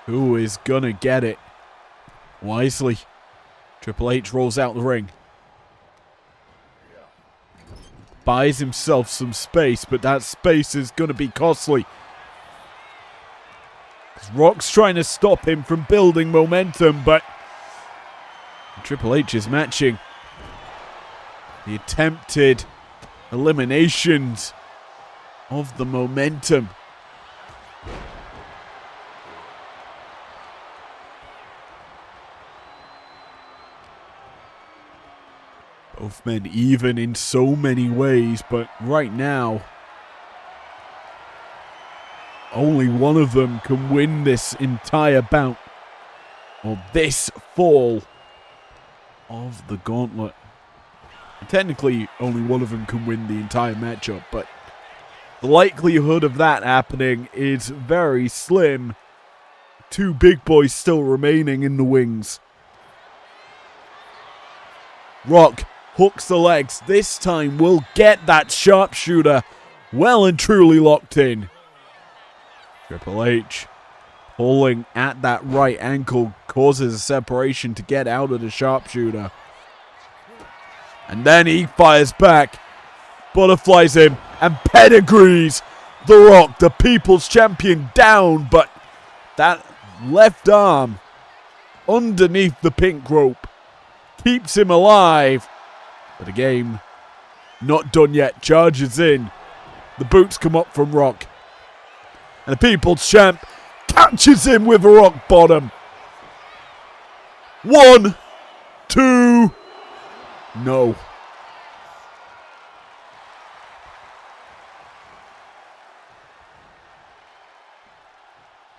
Who is gonna get it? Wisely. Triple H rolls out the ring. buys himself some space, but that space is going to be costly. Rock's trying to stop him from building momentum, but Triple H is matching the attempted eliminations of the momentum. Both men even in so many ways, but right now, only one of them can win this entire bout, or this fall of the gauntlet. And technically, only one of them can win the entire matchup, but the likelihood of that happening is very slim. Two big boys still remaining in the wings. Rock hooks the legs. This time we'll get that sharpshooter well and truly locked in. Triple H pulling at that right ankle causes a separation to get out of the sharpshooter. And then he fires back, butterflies him, and pedigrees The Rock, the People's Champion, down, but that left arm underneath the pink rope keeps him alive. But the game not done yet. Charges in. The boots come up from Rock. And the People's Champ catches him with a rock bottom. 1, 2. No.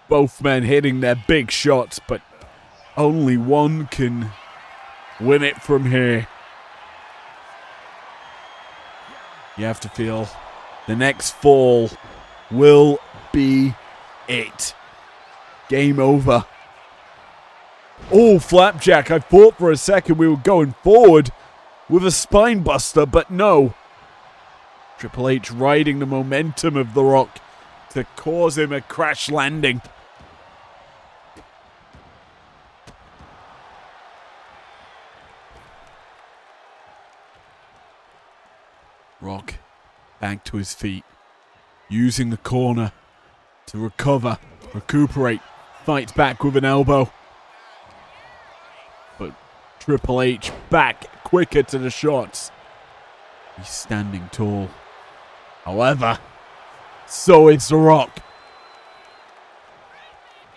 Both men hitting their big shots, but only one can win it from here. You have to feel the next fall will be it. Game over. Oh, Flapjack. I thought for a second we were going forward with a spine buster, but no. Triple H riding the momentum of The Rock to cause him a crash landing. Rock back to his feet, using the corner to recover, recuperate, fights back with an elbow. But Triple H back quicker to the shots. He's standing tall. However, so is The Rock.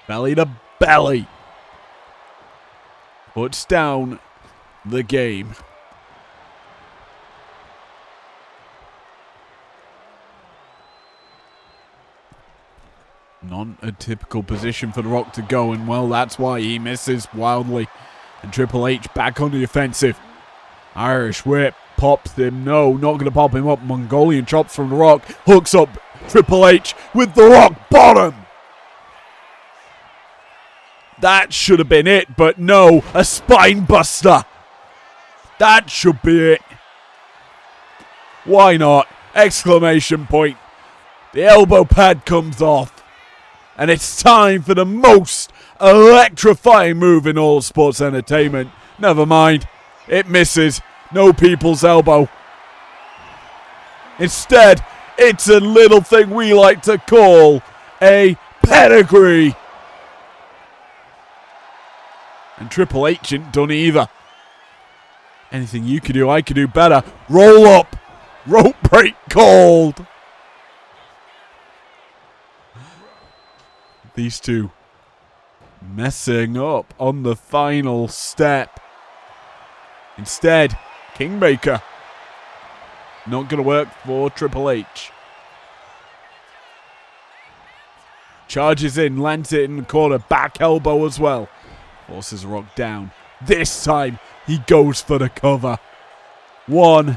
Belly to belly. Puts down the game. Not a typical position for The Rock to go, and well, that's why he misses wildly. And Triple H back on the offensive. Irish whip pops him. No, not going to pop him up. Mongolian chops from The Rock. Hooks up Triple H with the rock bottom. That should have been it, but no, a spine buster. That should be it. Why not? Exclamation point. The elbow pad comes off. And it's time for the most electrifying move in all sports entertainment. Never mind. It misses. No people's elbow. Instead, it's a little thing we like to call a pedigree. And Triple H ain't done either. Anything you could do, I could do better. Roll up. Rope break called. These two messing up on the final step. Instead, Kingmaker. Not going to work for Triple H. Charges in, lands it in the corner. Back elbow as well. Forces Rock down. This time, he goes for the cover. 1,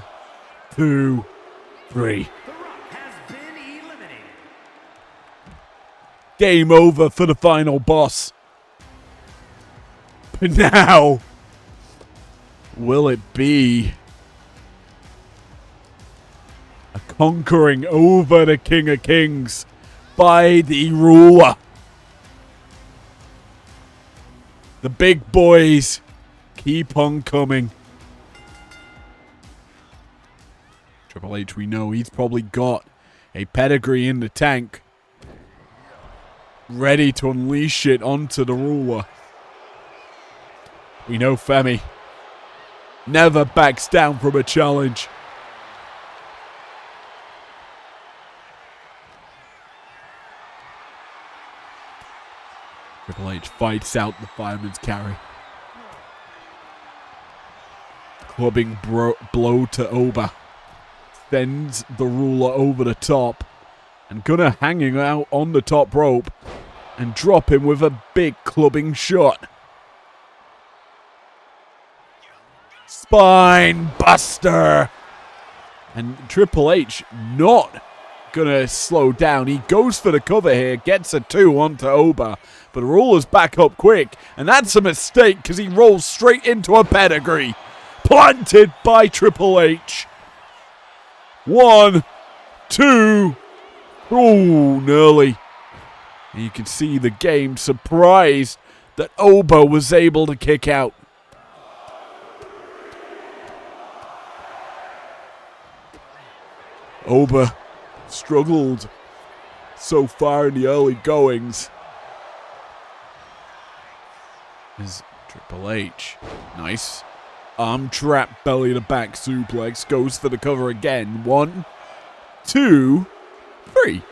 2, 3. Game over for the final boss. But now, will it be a conquering over the King of Kings by the ruler? The big boys keep on coming. Triple H, we know he's probably got a pedigree in the tank, ready to unleash it onto the ruler. We know Femi never backs down from a challenge. Triple H fights out the fireman's carry. Clubbing blow to Oba. Sends the ruler over the top. And Gunner hanging out on the top rope. And drop him with a big clubbing shot. Spine buster. And Triple H not gonna slow down. He goes for the cover here. Gets a 2 onto Oba. But the ruler's back up quick. And that's a mistake because he rolls straight into a pedigree. Planted by Triple H. 1, 2. Oh, nearly. And you can see the game surprised that Oba was able to kick out. Oba struggled so far in the early goings. Is Triple H. Nice. Arm trap, belly to back suplex. Goes for the cover again. 1, 2, 3.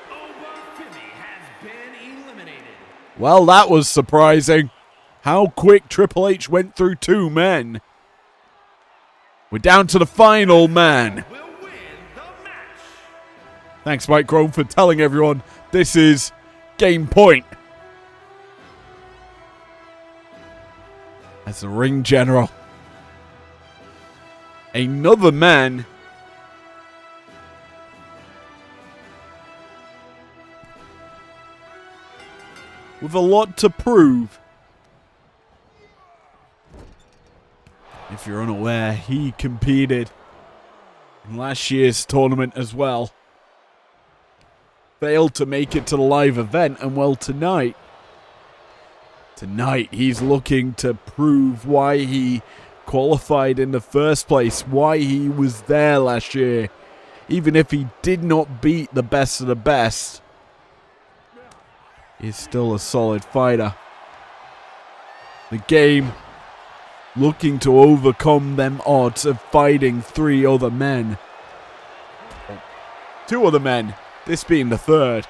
Well, that was surprising. How quick Triple H went through 2 men. We're down to the final man. Thanks, Mike Crone, for telling everyone this is game point. As the ring general. Another man with a lot to prove. If you're unaware, he competed in last year's tournament as well. Failed to make it to the live event, and well, tonight he's looking to prove why he qualified in the first place, why he was there last year. Even if he did not beat the best of the best, he's still a solid fighter. The game looking to overcome them odds of fighting 3 other men. 2 other men, this being the third.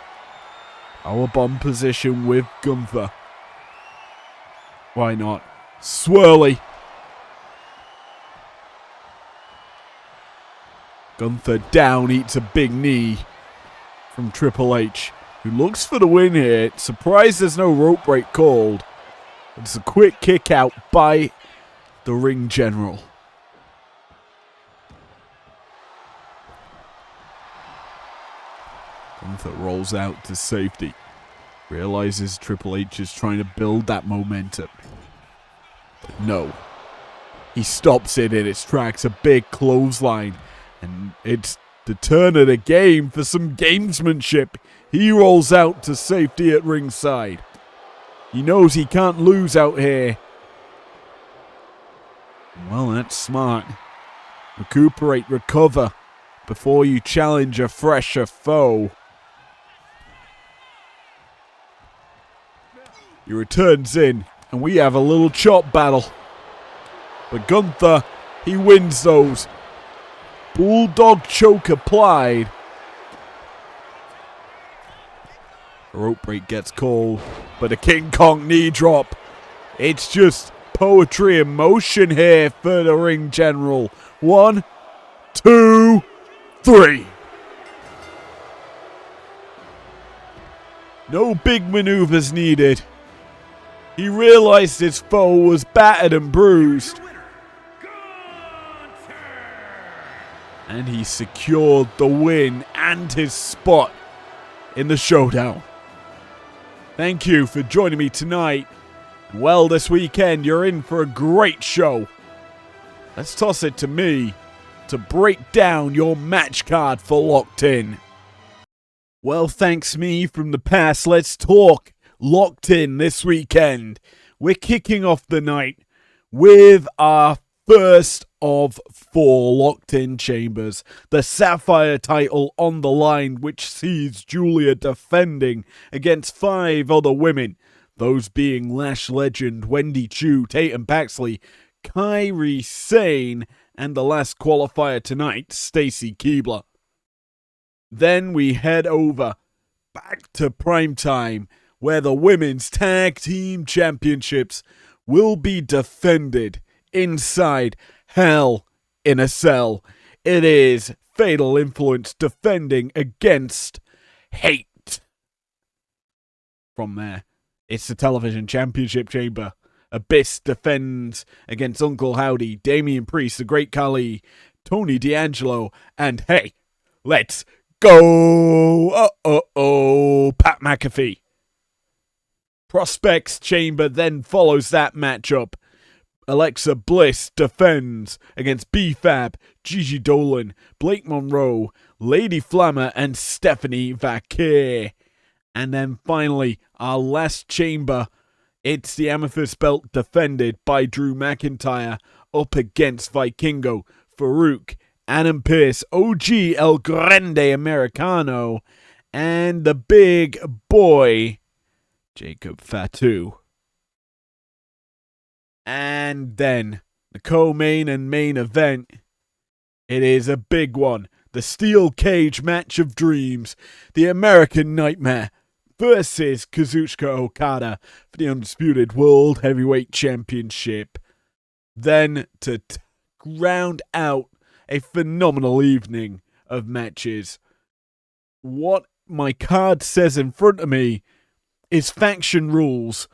Powerbomb position with Gunther. Why not? Swirly. Gunther down, eats a big knee from Triple H, who looks for the win here. Surprised there's no rope break called. It's a quick kick out by the ring general. Gunther rolls out to safety. Realizes Triple H is trying to build that momentum. But no. He stops it in its tracks. A big clothesline. And it's the turn of the game for some gamesmanship. He rolls out to safety at ringside. He knows he can't lose out here. Well, that's smart. Recuperate, recover before you challenge a fresher foe. He returns in, and we have a little chop battle. But Gunther, he wins those. Bulldog choke applied. A rope break gets called, but a King Kong knee drop. It's just poetry in motion here for the ring general. 1, 2, 3. No big maneuvers needed. He realized his foe was battered and bruised. And he secured the win and his spot in the showdown. Thank you for joining me tonight. Well, this weekend you're in for a great show. Let's toss it to me to break down your match card for Locked In. Well, thanks me from the past. Let's talk Locked In this weekend. We're kicking off the night with our first of 4 locked in chambers. The Sapphire title on the line, which sees Julia defending against 5 other women. Those being Lash legend Wendy Chu, Tatum Paxley, Kairi Sane, and the last qualifier tonight, Stacy Keibler. Then we head over back to primetime, where the Women's Tag Team Championships will be defended inside Hell in a Cell. It is Fatal Influence defending against Hate. From there, it's the Television Championship Chamber. Abyss defends against Uncle Howdy, Damian Priest, The Great Khali, Tony D'Angelo, and hey, let's go! Pat McAfee. Prospects Chamber then follows that matchup. Alexa Bliss defends against B-Fab, Gigi Dolan, Blake Monroe, Lady Flammer, and Stephanie Vaquer. And then finally, our last chamber, it's the Amethyst belt defended by Drew McIntyre up against Vikingo, Farouk, Adam Pearce, OG El Grande Americano, and the big boy, Jacob Fatu. And then, the co-main and main event, it is a big one. The Steel Cage Match of Dreams, the American Nightmare versus Kazuchika Okada for the Undisputed World Heavyweight Championship. Then, to round out a phenomenal evening of matches, what my card says in front of me is Faction Rules.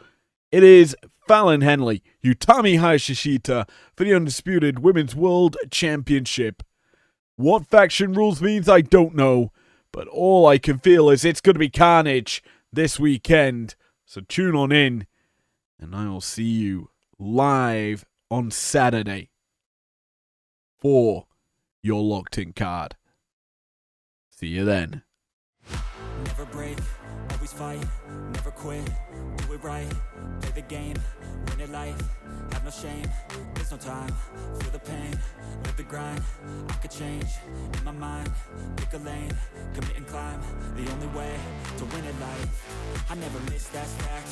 It is Fallon Henley, Utami Hayashishita for the Undisputed Women's World Championship. What Faction Rules means, I don't know, but all I can feel is it's going to be carnage this weekend. So tune on in, and I will see you live on Saturday for your Locked In card. See you then. Never break, always fight, never quit, do it right, play the game, win it life, have no shame, there's no time, feel the pain, live the grind, I could change, in my mind, pick a lane, commit and climb, the only way to win it life, I never miss that stack,